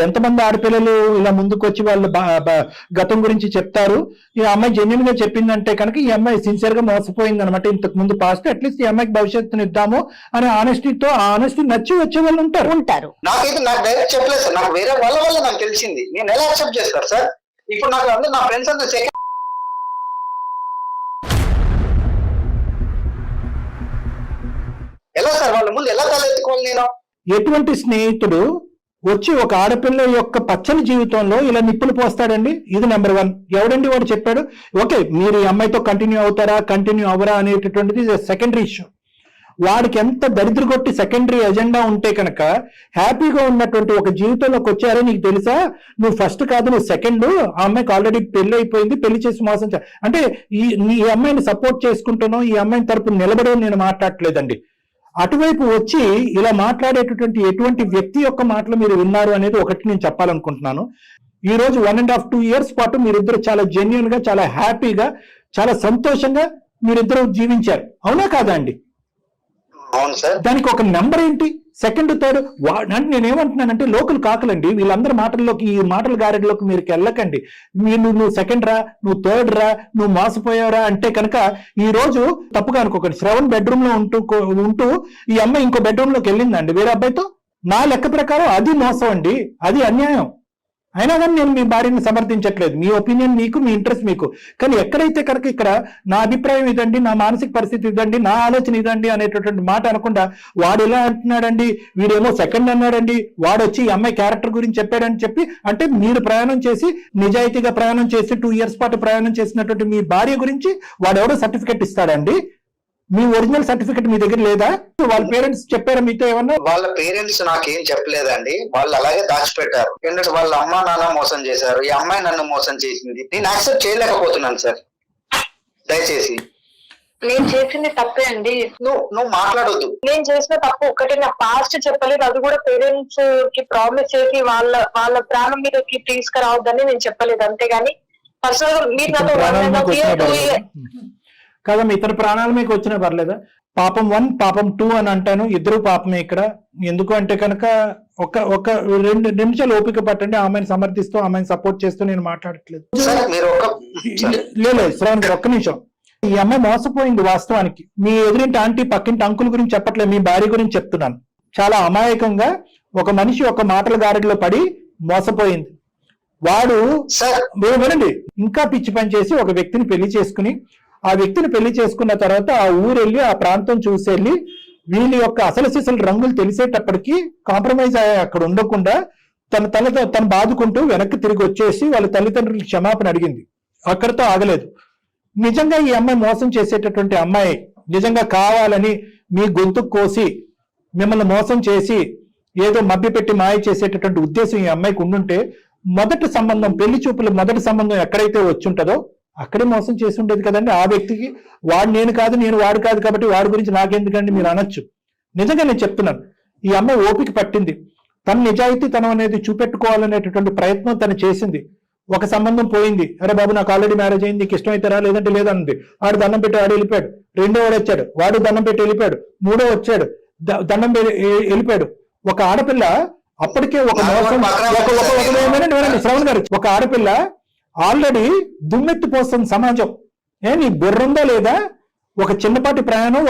ఎంతమంది ఆడపిల్లలు ఇలా ముందుకు వచ్చి వాళ్ళు గతం గురించి చెప్తారు. ఈ అమ్మాయి జెన్యున్ గా చెప్పిందంటే కనుక ఈ అమ్మాయి సిన్సియర్ గా మోసపోయింది అనమాట. ఇంతకు ముందు పాస్ట్ అట్లీస్ట్ ఈ అమ్మాయికి భవిష్యత్తుని ఇద్దాము అనే ఆనెస్టీతో, ఆ ఆనెస్టీ నచ్చి వచ్చే వాళ్ళు ఉంటారు. నాకైతే నాకు డైరెక్ట్ చెప్పలేదు సార్, నాకు వేరే వాళ్ళ వల్ల నాకు తెలిసింది. నేను ఎలా యాక్సెప్ట్ చేస్తారు సార్? ఇప్పుడు నాకు అందరూ నా ఫ్రెండ్స్ అందరూ ఎలా సార్ వాళ్ళ ముందు ఎలా తలెత్తుకోవాలి నేను? ఎటువంటి స్నేహితుడు వచ్చి ఒక ఆడపిల్ల యొక్క పచ్చని జీవితంలో ఇలా నిప్పులు పోస్తాడండి? ఇది నెంబర్ 1. ఎవడండి వాడు చెప్పాడు? ఓకే, మీరు ఈ అమ్మాయితో కంటిన్యూ అవుతారా, కంటిన్యూ అవ్వరా అనేటటువంటిది సెకండరీ ఇష్యూ. వాడికి ఎంత దరిద్ర కొట్టి సెకండరీ ఎజెండా ఉంటే కనుక హ్యాపీగా ఉన్నటువంటి ఒక జీవితంలోకి వచ్చారో నీకు తెలుసా? నువ్వు ఫస్ట్ కాదు, నువ్వు సెకండ్. ఆ అమ్మాయికి ఆల్రెడీ పెళ్లి అయిపోయింది, పెళ్లి చేసి మోసం అంటే ఈ అమ్మాయిని సపోర్ట్ చేసుకుంటున్నావు, ఈ అమ్మాయిని తరపున నిలబడే నేను మాట్లాడట్లేదండి. అటువైపు వచ్చి ఇలా మాట్లాడేటటువంటి ఎటువంటి వ్యక్తి యొక్క మాటలు మీరు విన్నారు అనేది ఒకటి నేను చెప్పాలనుకుంటున్నాను. ఈ రోజు 1.5 2 years పాటు మీరిద్దరు చాలా జెన్యున్ గా, చాలా హ్యాపీగా, చాలా సంతోషంగా మీరిద్దరు జీవించారు, అవునా కాదా అండి? అవును సార్. దానికి ఒక నెంబర్ ఏంటి? సెకండ్ థర్డ్ అంటే నేనేమంటున్నానంటే లోకల్ కాకలండి, వీళ్ళందరి మాటల్లోకి, ఈ మాటల గారెడ్లోకి మీరు వెళ్ళకండి. నువ్వు సెకండ్ రా, నువ్వు థర్డ్ రా, నువ్వు మోసపోయావురా అంటే కనుక ఈ రోజు తప్పుగా అనుకోకండి. శ్రవణ్ బెడ్రూమ్ లో ఉంటూ ఈ అమ్మాయి ఇంకో బెడ్రూమ్ లోకి వెళ్ళిందండి వేరే అబ్బాయితో. నా లెక్క ప్రకారం అది మోసం అండి, అది అన్యాయం. అయినా కానీ నేను మీ భార్యని సమర్థించట్లేదు, మీ ఒపీనియన్ మీకు, మీ ఇంట్రెస్ట్ మీకు. కానీ ఎక్కడైతే కనుక ఇక్కడ నా అభిప్రాయం ఇదండి, నా మానసిక పరిస్థితి ఇదండి, నా ఆలోచన ఇదండి అనేటటువంటి మాట అనకుండా వాడు ఎలా అంటున్నాడండి, వీడేమో సెకండ్ అన్నాడండి, వాడు వచ్చి ఈ అమ్మాయి క్యారెక్టర్ గురించి చెప్పాడని చెప్పి, అంటే మీరు ప్రయాణం చేసి నిజాయితీగా ప్రయాణం చేసి 2 years పాటు ప్రయాణం చేసినటువంటి మీ భార్య గురించి వాడెవడో సర్టిఫికెట్ ఇస్తాడండి? మీ ఒరిజినల్ సర్టిఫికెట్ మీ దగ్గర లేదా? వాళ్ళ పేరెంట్స్ చెప్పారా మీతో ఏమన్నా? వాళ్ళ పేరెంట్స్ నాకేం చెప్పలేదండి, వాళ్ళు అలాగే దాచిపెట్టారు. ఎందుకంటే వాళ్ళ అమ్మ నాన్న మోసం చేశారు, ఈ అమ్మాయి నన్ను మోసం చేసింది. నేను యాక్సెప్ట్ చేయలేకపోతున్నాను సార్, దయచేసి. నేను చేసింది తప్పే అండి. నువ్వు మాట్లాడొద్దు. నేను చేసిన తప్పు ఒకటి, నా పాస్ట్ చెప్పలేదు, అది కూడా పేరెంట్స్ కి ప్రామిస్ చేసి వాళ్ళ ప్రాణం మీదకి తీసుకురావద్దని నేను చెప్పలేదు. అంతేగాని పర్సనల్ గా మీరు నాతో కాదమ్మా, ఇతర ప్రాణాలు మీకు వచ్చినా పర్లేదా? పాపం 1 పాపం 2 అని అంటాను, ఇద్దరు పాపమే ఇక్కడ. ఎందుకు అంటే కనుక ఒక 2 నిమిషాలు ఓపిక పట్టండి. ఆమెను సమర్థిస్తూ, ఆమెను సపోర్ట్ చేస్తూ నేను మాట్లాడట్లేదు. లేదు శ్రవణ్ గారు, ఒక్క నిమిషం. ఈ అమ్మాయి మోసపోయింది వాస్తవానికి. మీ ఎదురింటి ఆంటీ, పక్కింటి అంకుల్ గురించి చెప్పట్లేదు, మీ భార్య గురించి చెప్తున్నాను. చాలా అమాయకంగా ఒక మనిషి ఒక మాటల గాడిలో పడి మోసపోయింది. వాడు వినండి, ఇంకా పిచ్చి పని చేసి ఒక వ్యక్తిని పెళ్లి చేసుకుని, ఆ వ్యక్తిని పెళ్లి చేసుకున్న తర్వాత ఆ ఊరెళ్ళి ఆ ప్రాంతం చూసెళ్ళి వీళ్ళ యొక్క అసలు సిసలు రంగులు తెలిసేటప్పటికి కాంప్రమైజ్ అక్కడ ఉండకుండా తను బాదుకుంటూ వెనక్కి తిరిగి వచ్చేసి వాళ్ళ తల్లిదండ్రులకు క్షమాపణ అడిగింది. అక్కడితో ఆగలేదు. నిజంగా ఈ అమ్మాయి మోసం చేసేటటువంటి అమ్మాయి, నిజంగా కావాలని మీ గొంతు కోసి మిమ్మల్ని మోసం చేసి ఏదో మభ్యపెట్టి మాయ చేసేటటువంటి ఉద్దేశం ఈ అమ్మాయికి ఉండుంటే, మొదటి సంబంధం, పెళ్లి చూపుల మొదటి సంబంధం ఎక్కడైతే వచ్చుంటుందో అక్కడే మోసం చేసి ఉండేది కదండి. ఆ వ్యక్తికి వాడు నేను కాదు, నేను వాడు కాదు కాబట్టి వాడి గురించి నాకెందుకండి మీరు అనొచ్చు. నిజంగా నేను చెప్తున్నాను, ఈ అమ్మాయి ఓపిక పట్టింది. తన నిజాయితీ తనం అనేది చూపెట్టుకోవాలనేటటువంటి ప్రయత్నం తను చేసింది. ఒక సంబంధం పోయింది, అరే బాబు నాకు ఆల్రెడీ మ్యారేజ్ అయింది, నీకు ఇష్టమైతే రా, లేదంటే లేదన్నది. వాడు దండం పెట్టి వాడు వెళ్ళిపోయాడు. రెండో వాడు వచ్చాడు, వాడు దండం పెట్టి వెళ్ళిపోయాడు. మూడో వచ్చాడు, దండం వెళ్ళిపోయాడు. ఒక ఆడపిల్ల అప్పటికే ఒక మోసం, శ్రవణ్ గారు, ఒక ఆడపిల్ల ఆల్రెడీ దుమ్మెత్తి పోస్తుంది సమాజం. నీ బుర్రందా లేదా? ఒక చిన్నపాటి ప్రయాణం,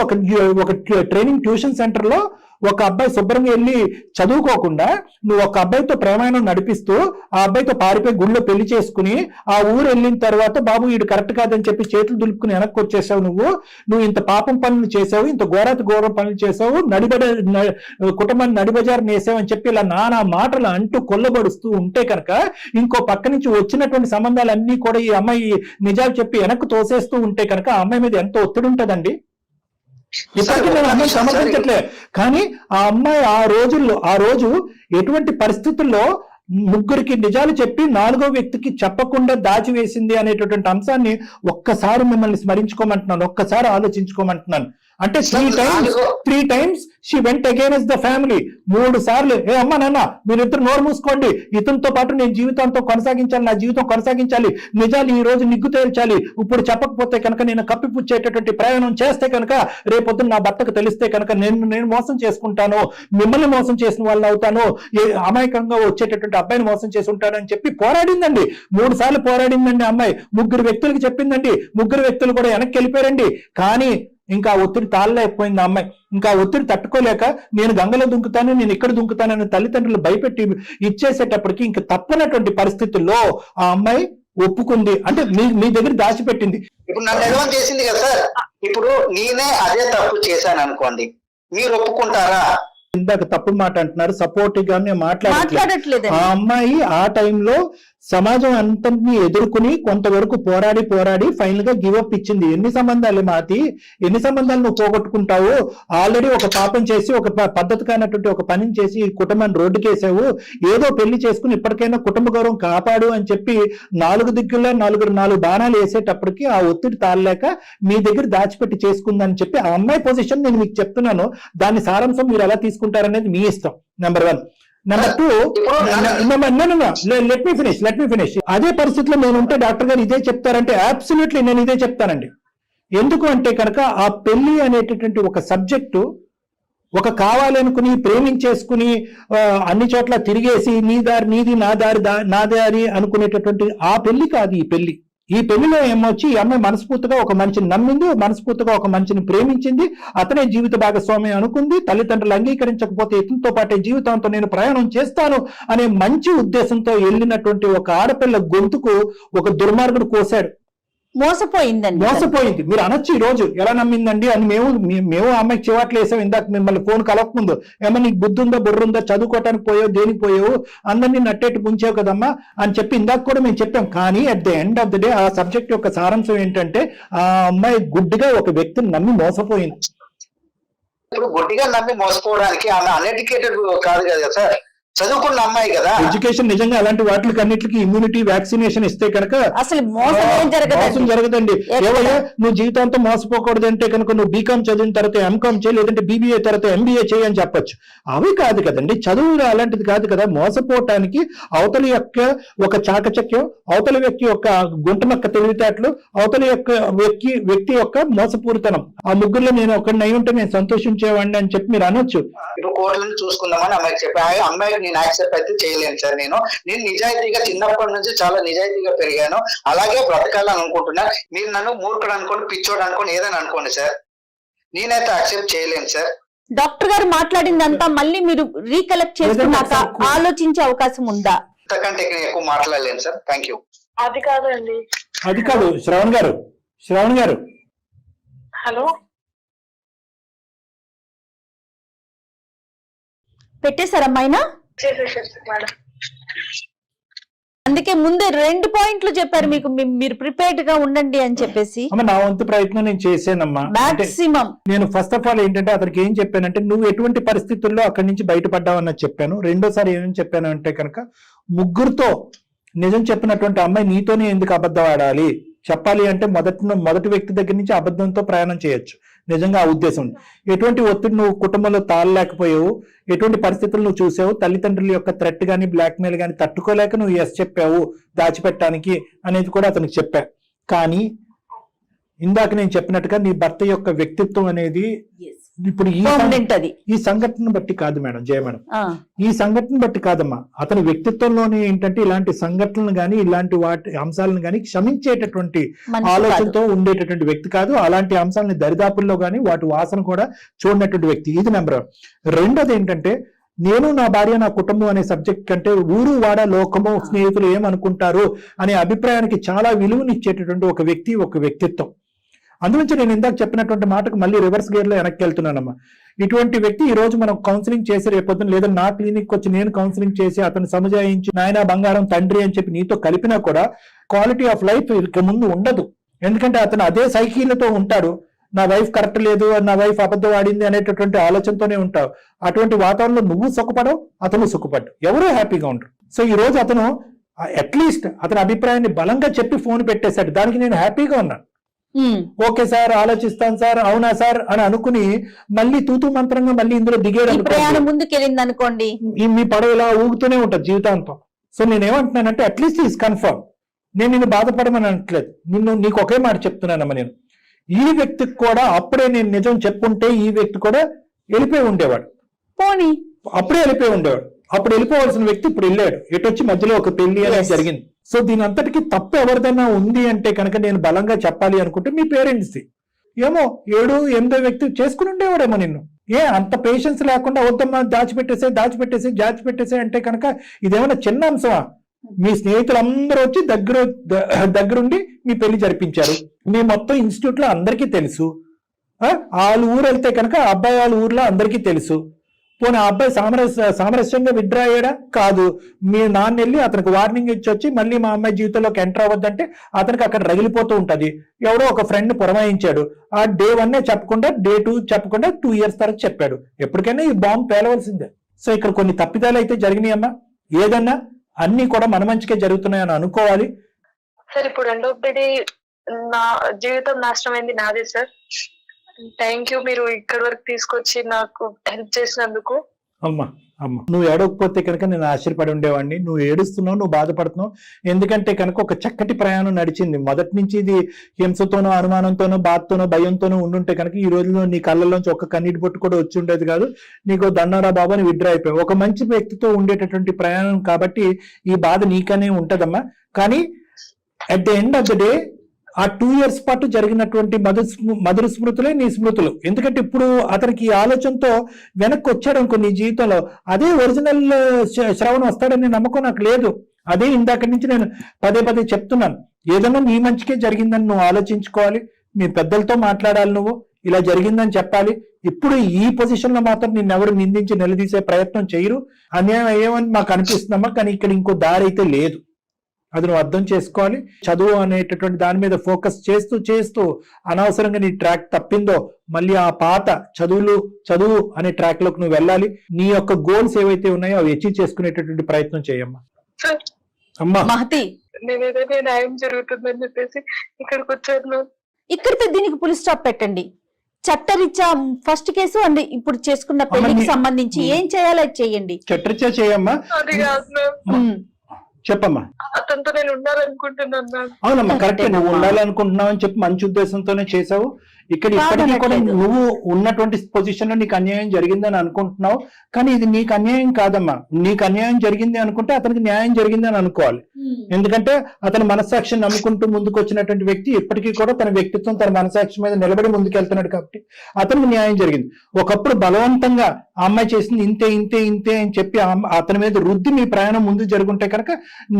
ఒక ట్రైనింగ్ ట్యూషన్ సెంటర్ లో ఒక అబ్బాయి శుభ్రంగా వెళ్ళి చదువుకోకుండా నువ్వు ఒక అబ్బాయితో ప్రేమాయణం నడిపిస్తూ ఆ అబ్బాయితో పారిపోయి గుళ్ళో పెళ్లి చేసుకుని ఆ ఊరు వెళ్ళిన తర్వాత బాబు వీడు కరెక్ట్ కాదని చెప్పి చేతులు దులుపుకుని వెనక్కి వచ్చేసావు. నువ్వు ఇంత పాపం పనులు చేసావు, ఇంత ఘోరం పనులు చేసావు, కుటుంబాన్ని నడిబజారు నేసావు అని చెప్పి ఇలా నానా మాటలు అంటూ కొల్లబడుస్తూ ఉంటే కనుక ఇంకో పక్క నుంచి వచ్చినటువంటి సంబంధాలన్నీ కూడా ఈ అమ్మాయి నిజాలు చెప్పి వెనక్కి తోసేస్తూ ఉంటే కనుక ఆ అమ్మాయి మీద ఎంత ఒత్తిడి ఉంటుందండి. ఇప్పటికీ నేను అమ్మాయి సమర్థించట్లే, కానీ ఆ అమ్మాయి ఆ రోజు ఎటువంటి పరిస్థితుల్లో ముగ్గురికి నిజాలు చెప్పి 4వ వ్యక్తికి చెప్పకుండా దాచివేసింది అనేటటువంటి అంశాన్ని ఒక్కసారి మిమ్మల్ని స్మరించుకోమంటున్నాను, ఒక్కసారి ఆలోచించుకోమంటున్నాను. అంటే 3 times she went against the family. 3 సార్లు ఏ అమ్మా నాన్న మీరిద్దరు నోరు మూసుకోండి, ఇతనితో పాటు నేను జీవితంతో కొనసాగించాలి, నా జీవితం కొనసాగించాలి, నిజాలు ఈ రోజు నిగ్గు తేల్చాలి, ఇప్పుడు చెప్పకపోతే కనుక నేను కప్పిపుచ్చేటటువంటి ప్రయాణం చేస్తే కనుక రేపొద్దున నా భర్తకు తెలిస్తే కనుక నేను మోసం చేసుకుంటాను, మిమ్మల్ని మోసం చేసిన వాళ్ళని అవుతాను, అమాయకంగా వచ్చేటటువంటి అబ్బాయిని మోసం చేసి ఉంటానని చెప్పి పోరాడిందండి. 3 సార్లు పోరాడిందండి అమ్మాయి. 3 వ్యక్తులకు చెప్పిందండి, 3 వ్యక్తులు కూడా వెనక్కి వెళ్ళిపోయారండి. కానీ ఇంకా ఒత్తిడి తాళలేకపోయింది అమ్మాయి. ఇంకా ఒత్తిడి తట్టుకోలేక నేను గంగలో దుంకుతాను, నేను ఇక్కడ దుంకుతానని తల్లిదండ్రులు భయపెట్టి ఇచ్చేసేటప్పటికి ఇంకా తప్పనటువంటి పరిస్థితుల్లో ఆ అమ్మాయి ఒప్పుకుంది. అంటే మీ దగ్గర దాచిపెట్టింది. ఇప్పుడు నన్ను ఎడవం చేసింది కదా సార్, ఇప్పుడు నేనే అదే తప్పు చేశాను అనుకోండి, మీరు ఒప్పుకుంటారా? ఇందాక తప్పు మాట అంటున్నారు, సపోర్టివ్ గానే మాట్లాడట్లేదు. ఆ అమ్మాయి ఆ టైంలో సమాజం అంతటిని ఎదుర్కొని కొంతవరకు పోరాడి ఫైనల్ గా గివప్ ఇచ్చింది. ఎన్ని సంబంధాలు మాతి, ఎన్ని సంబంధాలు నువ్వు పోగొట్టుకుంటావు? ఆల్రెడీ ఒక పాపం చేసి, ఒక పద్ధతి కానటువంటి ఒక పనిని చేసి కుటుంబాన్ని రోడ్డుకేసావు. ఏదో పెళ్లి చేసుకుని ఇప్పటికైనా కుటుంబ గౌరవం కాపాడు అని చెప్పి 4 దిక్కుల్లో 4 బాణాలు వేసేటప్పటికి ఆ ఒత్తిడి తాళలేక మీ దగ్గర దాచిపెట్టి చేసుకుందని చెప్పి ఆ అమ్మాయి పొజిషన్ నేను మీకు చెప్తున్నాను. దాని సారాంశం మీరు ఎలా తీసుకుంటారనేది మీ ఇష్టం. Number 1. Number 2, let me finish. అదే పరిస్థితిలో నేను ఉంటే డాక్టర్ గారు ఇదే చెప్తారంటే అబ్సల్యూట్లీ నేను ఇదే చెప్తానండి. ఎందుకు అంటే కనుక ఆ పెళ్లి అనేటటువంటి ఒక సబ్జెక్టు ఒక కావాలనుకుని ప్రేమించేసుకుని అన్ని చోట్ల తిరిగేసి నీ దారి నీది నా దారి అనుకునేటటువంటి ఆ పెళ్లి కాదు ఈ పెళ్లి. ఈ పెళ్లిలో ఏమొచ్చి ఈ అమ్మాయి మనస్ఫూర్తిగా ఒక మనిషిని నమ్మింది, మనస్ఫూర్తిగా ఒక మనిషిని ప్రేమించింది, అతనే జీవిత భాగస్వామి అనుకుంది. తల్లిదండ్రులు అంగీకరించకపోతే ఇతనితో పాటే జీవితంతో నేను ప్రయాణం చేస్తాను అనే మంచి ఉద్దేశంతో వెళ్ళినటువంటి ఒక ఆడపిల్ల గొంతుకు ఒక దుర్మార్గుడు కోసాడు. మోసపోయిందండి. మోసపోయింది. మీరు అనొచ్చు ఈ రోజు ఎలా నమ్మిందండి అని. మేము అమ్మాయికి చివాట్లు వేసాం ఇందాక మిమ్మల్ని ఫోన్ కలవకముందు. ఏమో నీకు బుద్ధి ఉందా బుర్ర ఉందా, చదువుకోవటానికి పోయావు దేనికి పోయావు, అందరినీ నట్టేట్టు ముంచావు కదమ్మా అని చెప్పి ఇందాక కూడా మేము చెప్పాం. కానీ at the end of the day ఆ సబ్జెక్ట్ యొక్క సారాంశం ఏంటంటే ఆ అమ్మాయి గుడ్డిగా ఒక వ్యక్తిని నమ్మి మోసపోయింది. ఇప్పుడు గుడ్డిగా నమ్మి మోసపోవడానికి ఆమె అన్ఎడ్యుకేటెడ్ కాదు కదా సార్, చదువుకున్న అమ్మాయి కదా. ఎడ్యుకేషన్ నిజంగా అలాంటి వాటికి అన్నిటికీ ఇమ్యూనిటీ వ్యాక్సినేషన్ ఇస్తే కనుక అసలు మోసం జరగదండి. ఏవయ్యా నువ్వు జీవితాంతం మోసపోకూడదు అంటే కనుక నువ్వు బీకామ్ చదివిన తర్వాత ఎంకామ్ చేయి, లేదంటే బీబీఏ తర్వాత ఎంబీఏ చేయి అని చెప్పొచ్చు. అవి కాదు కదండి, చదువు అలాంటిది కాదు కదా. మోసపోవటానికి అవతలి యొక్క ఒక చాకచక్యం, అవతలి వ్యక్తి యొక్క గుంటనొక్క తెలివితేటలు, అవతలి యొక్క వ్యక్తి యొక్క మోసపూరితనం, ఆ ముగ్గురులో నేను ఒకరిని అయి ఉంటే నేను సంతోషించేవాడిని అని చెప్పి మీరు అనొచ్చు. ఇప్పుడు కోర్టులను చూసుకుందామని అమ్మాయికి చెప్పి అమ్మాయికి నేను యాక్సెప్ట్ అయితే చేయలేను సార్. నేను నిజాయితీగా చిన్నప్పటి నుంచి చాలా నిజాయితీగా పెరిగాను, అలాగే బ్రతకాలని అనుకుంటున్నా. మీరు నన్ను మూర్ఖుడు అనుకోండి, పిచ్చోడు అనుకోండి, ఏదైనా అనుకోండి సార్, నేనైతే యాక్సెప్ట్ చేయలేను సార్. డాక్టర్ గారు మాట్లాడిందంతా మళ్ళీ మీరు రీకలెక్ట్ చేసుకున్నాక ఆలోచించే అవకాశం ఉందా? అంతకంటే ఎక్కువ మాట్లాడలేను సార్. Thank you. అది కాదండి. అది కాదు శ్రవణ్ గారు హలో, పెట్టేశారమ్మాయినా? అందుకే ముందే 2 పాయింట్లు చెప్పారు మీకు, మీరు ప్రిపేర్డ్ గా ఉండండి అని చెప్పేసి. నా వంతు ప్రయత్నం నేను చేశానమ్మా. మాక్సిమం నేను ఫస్ట్ ఆఫ్ ఆల్ ఏంటంటే అతనికి ఏం చెప్పానంటే నువ్వు ఎటువంటి పరిస్థితుల్లో అక్కడి నుంచి బయటపడ్డావన్నది చెప్పాను. రెండోసారి ఏమని చెప్పాను అంటే కనుక ముగ్గురుతో నిజం చెప్పినటువంటి అమ్మాయి నీతోనే ఎందుకు అబద్ధం ఆడాలి, చెప్పాలి అంటే మొదటి వ్యక్తి దగ్గర నుంచి అబద్ధంతో ప్రయాణం చేయొచ్చు. నిజంగా ఆ ఉద్దేశం. ఎటువంటి ఒత్తిడి నువ్వు కుటుంబంలో తాళలేకపోయావు, ఎటువంటి పరిస్థితులు నువ్వు చూసావు, తల్లిదండ్రుల యొక్క థ్రెట్ గానీ బ్లాక్మెయిల్ గానీ తట్టుకోలేక నువ్వు ఎస్ చెప్పావు దాచిపెట్టడానికి అనేది కూడా అతనికి చెప్పా. కానీ ఇందాక నేను చెప్పినట్టుగా నీ భర్త యొక్క వ్యక్తిత్వం అనేది ఇప్పుడు ఈ సంఘటన బట్టి కాదు మేడం, జయ మేడం, ఈ సంఘటన బట్టి కాదమ్మా, అతని వ్యక్తిత్వంలోనే ఏంటంటే ఇలాంటి సంఘటనలు గాని ఇలాంటి వాటి అంశాలను గాని క్షమించేటటువంటి ఆలోచనతో ఉండేటటువంటి వ్యక్తి కాదు. అలాంటి అంశాలని దరిదాపుల్లో గాని వాటి వాసన కూడా చూడనటువంటి వ్యక్తి. ఇది నెంబర్ 1. రెండోది ఏంటంటే నేను నా భార్య నా కుటుంబం అనే సబ్జెక్ట్ కంటే ఊరు వాడ లోకము స్నేహితులు ఏమనుకుంటారు అనే అభిప్రాయానికి చాలా విలువనిచ్చేటటువంటి ఒక వ్యక్తి, ఒక వ్యక్తిత్వం. అందుగురించి నేను ఇందాక చెప్పినటువంటి మాటకు మళ్ళీ రివర్స్ గేర్ లో వెనక్కి వెళ్తున్నానమ్మా. ఇటువంటి వ్యక్తి ఈ రోజు మనం కౌన్సిలింగ్ చేసి రేపొద్దున లేదా నా క్లినిక్ వచ్చి నేను కౌన్సిలింగ్ చేసి అతను సమజాయించి నాయన బంగారం తండ్రి అని చెప్పి నీతో కలిపినా కూడా క్వాలిటీ ఆఫ్ లైఫ్ ఇక ముందు ఉండదు. ఎందుకంటే అతను అదే సైకిల్తో ఉంటాడు. నా వైఫ్ కరెక్ట్ లేదు, నా వైఫ్ అబద్ధం ఆడింది అనేటటువంటి ఆలోచనతోనే ఉంటావు. అటువంటి వాతావరణంలో నువ్వు సుఖపడవు, అతను సుఖపడ్డు, ఎవరూ హ్యాపీగా ఉండరు. సో ఈ రోజు అతను అట్లీస్ట్ అతని అభిప్రాయాన్ని బలంగా చెప్పి ఫోన్ పెట్టేశాడు. దానికి నేను హ్యాపీగా ఉన్నాను. ఓకే సార్, ఆలోచిస్తాను సార్, అవునా సార్ అని అనుకుని మళ్ళీ తూతూ మంత్రంగా మళ్ళీ ఇందులో దిగేయడం ప్రయాణం ముందుకెళ్ళింది అనుకోండి, మీ పడవ ఇలా ఊగుతూనే ఉంటుంది జీవితాంతం. సో నేనేమంటున్నానంటే అట్లీస్ట్ ఈజ్ కన్ఫర్మ్. నేను నిన్ను బాధపడమని అనట్లేదు, నీకు ఒకే మాట చెప్తున్నానమ్మా. నేను ఈ వ్యక్తికి కూడా అప్పుడే నేను నిజం చెప్పుంటే ఈ వ్యక్తి కూడా వెళ్ళిపోయి ఉండేవాడు, అప్పుడే వెళ్ళిపోయి ఉండేవాడు. అప్పుడు వెళ్ళిపోవాల్సిన వ్యక్తి ఇప్పుడు వెళ్ళాడు, ఎటొచ్చి మధ్యలో ఒక పెళ్లి అనేది జరిగింది. సో దీని అంతటికీ తప్పు ఎవరిదైనా ఉంది అంటే కనుక నేను బలంగా చెప్పాలి అనుకుంటే మీ పేరెంట్స్. ఏమో 7, 8 వ్యక్తి చేసుకుని ఉండేవాడేమో నిన్ను. అంత పేషెన్స్ లేకుండా వద్దమ్మా దాచిపెట్టేసే అంటే కనుక ఇదేమన్నా చిన్న అంశమా? మీ స్నేహితులందరూ వచ్చి దగ్గరుండి మీ పెళ్లి జరిపించారు. మీ మొత్తం ఇన్స్టిట్యూట్ లో అందరికీ తెలుసు. వాళ్ళ ఊరు వెళ్తే కనుక అబ్బాయి వాళ్ళ ఊర్లో అందరికీ తెలుసు. పోనీ ఆ అబ్బాయి సామరస్యంగా విత్డ్రా అయ్యాడా? కాదు. మీ నాన్న వెళ్ళి అతనికి వార్నింగ్ ఇచ్చి వచ్చి మళ్ళీ మా అమ్మాయి జీవితంలోకి ఎంటర్ అవ్వద్దంటే అతనికి అక్కడ రగిలిపోతూ ఉంటది. ఎవడో ఒక ఫ్రెండ్ పురమాయించాడు. ఆ Day 1 చెప్పకుండా Day 2 చెప్పకుండా 2 years తర్వాత చెప్పాడు. ఎప్పటికైనా ఈ బాంబు పేలవలసిందే. సో ఇక్కడ కొన్ని తప్పిదాలు అయితే జరిగినాయమ్మా. ఏదన్నా అన్ని కూడా మన మంచిగా జరుగుతున్నాయని అనుకోవాలి సార్. ఇప్పుడు ఎండ్ ఆఫ్ ది డే నా జీవితం నాశనమైంది నాదే సార్. థ్యాంక్ యూ, మీరు ఇక్కడి వరకు తీసుకొచ్చి నాకు హెల్ప్ చేసినందుకు. అమ్మా నువ్వు ఏడవకపోతే కనుక నేను ఆశ్చర్యపడి ఉండేవాడిని. నువ్వు ఏడుస్తున్నావు, నువ్వు బాధపడుతున్నావు. ఎందుకంటే కనుక ఒక చక్కటి ప్రయాణం నడిచింది. మొదటి నుంచి ఇది హింసతోనో, అనుమానంతోనో, బాధతోనో, భయంతోనో ఉండుంటే కనుక ఈ రోజులో నీ కళ్ళలోంచి ఒక్క కన్నీటి బొట్టు కూడా వచ్చి ఉండేది కాదు. నీకు దండారా బాబు అని విడ్రా అయిపోయావు. ఒక మంచి వ్యక్తితో ఉండేటటువంటి ప్రయాణం కాబట్టి ఈ బాధ నీకనే ఉంటదమ్మా. కానీ at the end of the day ఆ 2 years పాటు జరిగినటువంటి మధుర స్మృతులే నీ స్మృతులు. ఎందుకంటే ఇప్పుడు అతనికి ఈ ఆలోచనతో వెనక్కి వచ్చాడు అనుకో నీ జీవితంలో, అదే ఒరిజినల్ శ్రవణ్ వస్తాడని నమ్మకం నాకు లేదు. అదే ఇందాక నుంచి నేను పదే పదే చెప్తున్నాను. ఏదన్నా నీ మంచికే జరిగిందని నువ్వు ఆలోచించుకోవాలి. మీ పెద్దలతో మాట్లాడాలి, నువ్వు ఇలా జరిగిందని చెప్పాలి. ఇప్పుడు ఈ పొజిషన్ లో మాత్రం నిన్నెవరు నిందించి నిలదీసే ప్రయత్నం చేయరు. అన్యాయం అయ్యేమని మాకు అనిపిస్తుందమ్మా, కానీ ఇక్కడ ఇంకో దారి అయితే లేదు. అది నువ్వు అర్థం చేసుకోవాలి. చదువు అనేటటువంటి దాని మీద ఫోకస్ చేస్తూ అనవసరంగా నీ ట్రాక్ తప్పిందో మళ్ళీ ఆ పాత చదువు అనే ట్రాక్ లోకి నువ్వు వెళ్ళాలి. నీ యొక్క గోల్స్ ఏవైతే ఉన్నాయో అవి అచీవ్ చేసుకునేటటువంటి ప్రయత్నం చేయమ్మా. అమ్మా మహతి, నేనేదైతే న్యాయం జరుగుతుందని చెప్పేసి ఇక్కడికి వచ్చాను. ఇక్కడితో దీనికి పులి స్టాప్ పెట్టండి. చట్టరీత్యా ఫస్ట్ కేసు అండ్ ఇప్పుడు చేసుకున్న పెళ్లికి సంబంధించి ఏం చేయాలో అది చేయండి. చట్టరీత్యా చేయమ్మా. అది కాదు మ్యామ్, చెప్పమ్మా. అతనితో నేను ఉండాలనుకుంటున్నాను మ్యామ్. అవునమ్మా, కరెక్ట్. నువ్వు ఉండాలనుకుంటున్నావు అని చెప్పి మంచి ఉద్దేశంతోనే చేసావు. ఇక్కడ ఇప్పటికీ కూడా నువ్వు ఉన్నటువంటి పొజిషన్ లో నీకు అన్యాయం జరిగిందని అనుకుంటున్నావు, కానీ ఇది నీకు అన్యాయం కాదమ్మా. నీకు అన్యాయం జరిగింది అనుకుంటే అతనికి న్యాయం జరిగింది అని అనుకోవాలి. ఎందుకంటే అతని మనస్సాక్షిని నమ్ముకుంటూ ముందుకు వచ్చినటువంటి వ్యక్తి ఇప్పటికీ కూడా తన వ్యక్తిత్వం, తన మనస్సాక్షి మీద నిలబడి ముందుకెళ్తున్నాడు కాబట్టి అతనికి న్యాయం జరిగింది. ఒకప్పుడు బలవంతంగా ఆ అమ్మాయి చేసింది ఇంతే అని చెప్పి అతని మీద రుద్ది మీ ప్రయాణం ముందు జరుగుంటే కనుక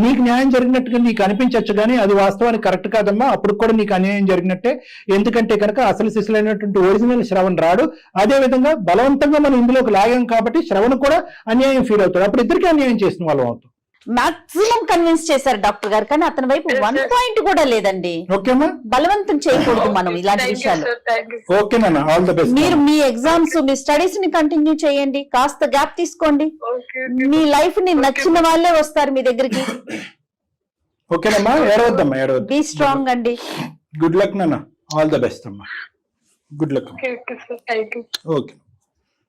నీకు న్యాయం జరిగినట్టుగా నీకు అనిపించవచ్చు, కానీ అది వాస్తవానికి కరెక్ట్ కాదమ్మా. అప్పుడు కూడా నీకు అన్యాయం జరిగినట్టే. ఎందుకంటే కనుక అసలు సిసలైనటువంటి ఒరిజినల్ శ్రవణ్ రాడు. అదే విధంగా బలవంతంగా మనం ఇందులోకి లాగాం కాబట్టి శ్రవణ్ కూడా అన్యాయం ఫీల్ అవుతాడు. అప్పుడు ఇద్దరికి అన్యాయం చేసిన వాళ్ళం అవుతాం. మాక్సిమం కన్విన్స్ చేశారు డాక్టర్ గారు, కానీ అతని వైపు 1 point కూడా లేదండి. ఓకేమా, బలవంతం చేయకూడదు మనం ఇలాంటి విషయాలు. ఓకేనా, ఆల్ ది బెస్ట్. మీరు మీ ఎగ్జామ్స్, మీ స్టడీస్ ని కంటిన్యూ చేయండి. కాస్త గ్యాప్ తీసుకోండి. మీ లైఫ్ ని నచ్చిన వాళ్ళే వస్తారు మీ దగ్గరికి. ఓకేనమ్మా, ఏడవద్దమ్మా, ఏడవద్దు. బీ స్ట్రాంగ్ అండి. గుడ్ లక్ నాన్న, ఆల్ ది బెస్ట్ అమ్మా. Good luck. ఓకే,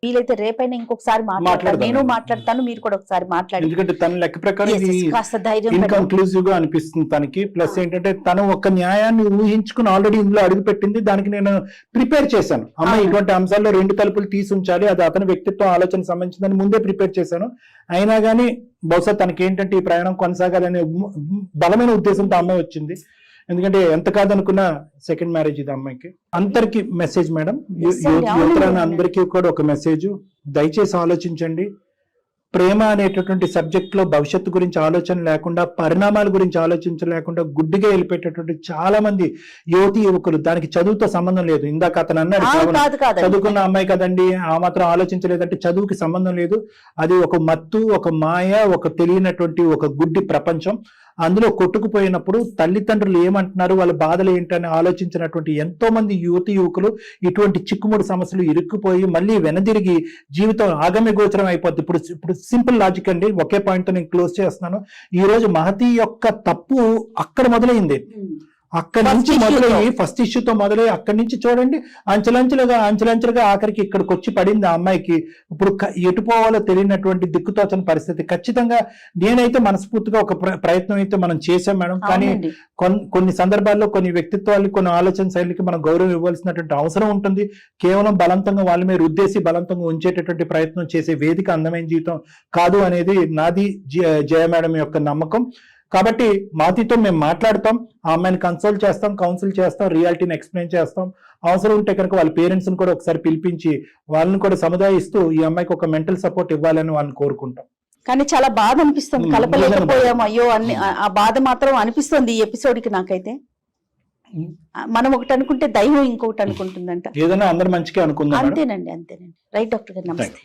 వీలైతే రేపైనా ఇంకొకసారి మాట్లాడతాను. నేను మాట్లాడతాను, మీరు కూడా ఒకసారి మాట్లాడండి. ఎందుకంటే తన లెక్క ప్రకారం కాస్త ధైర్యం ఇన్కన్క్లూజివ్ గా అనిపిస్తుంది తనకి. ప్లస్ ఏంటంటే తను ఒక న్యాయాన్ని ఊహించుకుని ఆల్రెడీ ఇందులో అడుగు పెట్టింది. దానికి నేను ప్రిపేర్ చేశాను. అమ్మ ఇటువంటి అంశాల్లో 2 తలుపులు తీసి ఉంచాలి, అది అతని వ్యక్తిత్వం, ఆలోచన సంబంధించిందని ముందే ప్రిపేర్ చేశాను. అయినా కానీ బహుశా తనకి ఏంటంటే ఈ ప్రయాణం కొనసాగాలనే బలమైన ఉద్దేశంతో అమ్మాయి వచ్చింది. ఎందుకంటే ఎంత కాదనుకున్నా సెకండ్ మ్యారేజ్ ఇది అమ్మాయికి. అందరికి మెసేజ్ మేడం, యువతరాన్ని అందరికీ కూడా ఒక మెసేజ్. దయచేసి ఆలోచించండి. ప్రేమ అనేటటువంటి సబ్జెక్ట్ లో భవిష్యత్తు గురించి ఆలోచన లేకుండా, పరిణామాల గురించి ఆలోచించలేకుండా గుడ్డిగా వెళ్ళిపెట్టేటువంటి చాలా మంది యువకులు, దానికి చదువుతో సంబంధం లేదు. ఇందాక అతను అన్నాడు చదువుకున్న అమ్మాయి కదండి, ఆ మాత్రం ఆలోచించలేదంటే చదువుకి సంబంధం లేదు. అది ఒక మత్తు, ఒక మాయ, ఒక తెలియనటువంటి ఒక గుడ్డి ప్రపంచం. అందులో కొట్టుకుపోయినప్పుడు తల్లిదండ్రులు ఏమంటున్నారు, వాళ్ళ బాధలు ఏంటని ఆలోచించినటువంటి ఎంతో మంది యువకులు ఇటువంటి చిక్కుముడి సమస్యలు ఇరుక్కుపోయి మళ్ళీ వెనదిరిగి జీవితం ఆగమ్య గోచరం అయిపోద్ది. ఇప్పుడు సింపుల్ లాజిక్ అండి, ఒకే పాయింట్ తో నేను క్లోజ్ చేస్తున్నాను. ఈ రోజు మహతి యొక్క తప్పు అక్కడ మొదలైంది. అక్కడి నుంచి మొదలయ్యి ఫస్ట్ ఇష్యూతో మొదలయ్యి అక్కడి నుంచి చూడండి అంచెలంచెలుగా ఆఖరికి ఇక్కడికి వచ్చి పడింది ఆ అమ్మాయికి. ఇప్పుడు ఎటు పోవాలో తెలియనటువంటి దిక్కుతోచని పరిస్థితి. ఖచ్చితంగా నేనైతే మనస్ఫూర్తిగా ఒక ప్రయత్నం అయితే మనం చేశాం మేడం. కానీ కొన్ని సందర్భాల్లో కొన్ని వ్యక్తిత్వాలు, కొన్ని ఆలోచన శైలికి మనం గౌరవం ఇవ్వాల్సినటువంటి అవసరం ఉంటుంది. కేవలం బలవంతంగా వాళ్ళ మీద రుద్దేసి బలవంతంగా ఉంచేటటువంటి ప్రయత్నం చేసే వేదిక అందమైన జీవితం కాదు అనేది నాది, జయ మేడం యొక్క నమ్మకం. కాబట్టి మాతితో మేము మాట్లాడతాం, ఆ అమ్మాయిని కన్సల్ట్ చేస్తాం, కౌన్సిల్ చేస్తాం, రియాలిటీని ఎక్స్ప్లెయిన్ చేస్తాం. అవసరం ఉంటే కనుక వాళ్ళ పేరెంట్స్ ని కూడా ఒకసారి పిలిపించి వాళ్ళని కూడా సముదాయిస్తూ ఈ అమ్మాయికి ఒక మెంటల్ సపోర్ట్ ఇవ్వాలని వాళ్ళని కోరుకుంటాం. కానీ చాలా బాధ అనిపిస్తుంది, కలపలేకపోయాము అయ్యో అన్ని. ఆ బాధ మాత్రం అనిపిస్తుంది ఈ ఎపిసోడ్ కి నాకైతే. మనం ఒకటి అనుకుంటే దైవం ఇంకొకటి అనుకుంటుందంట. ఏదైనా అందరు మంచిగా అనుకుందాం. అంతేనండి. రైట్ డాక్టర్ గారు, నమస్తే.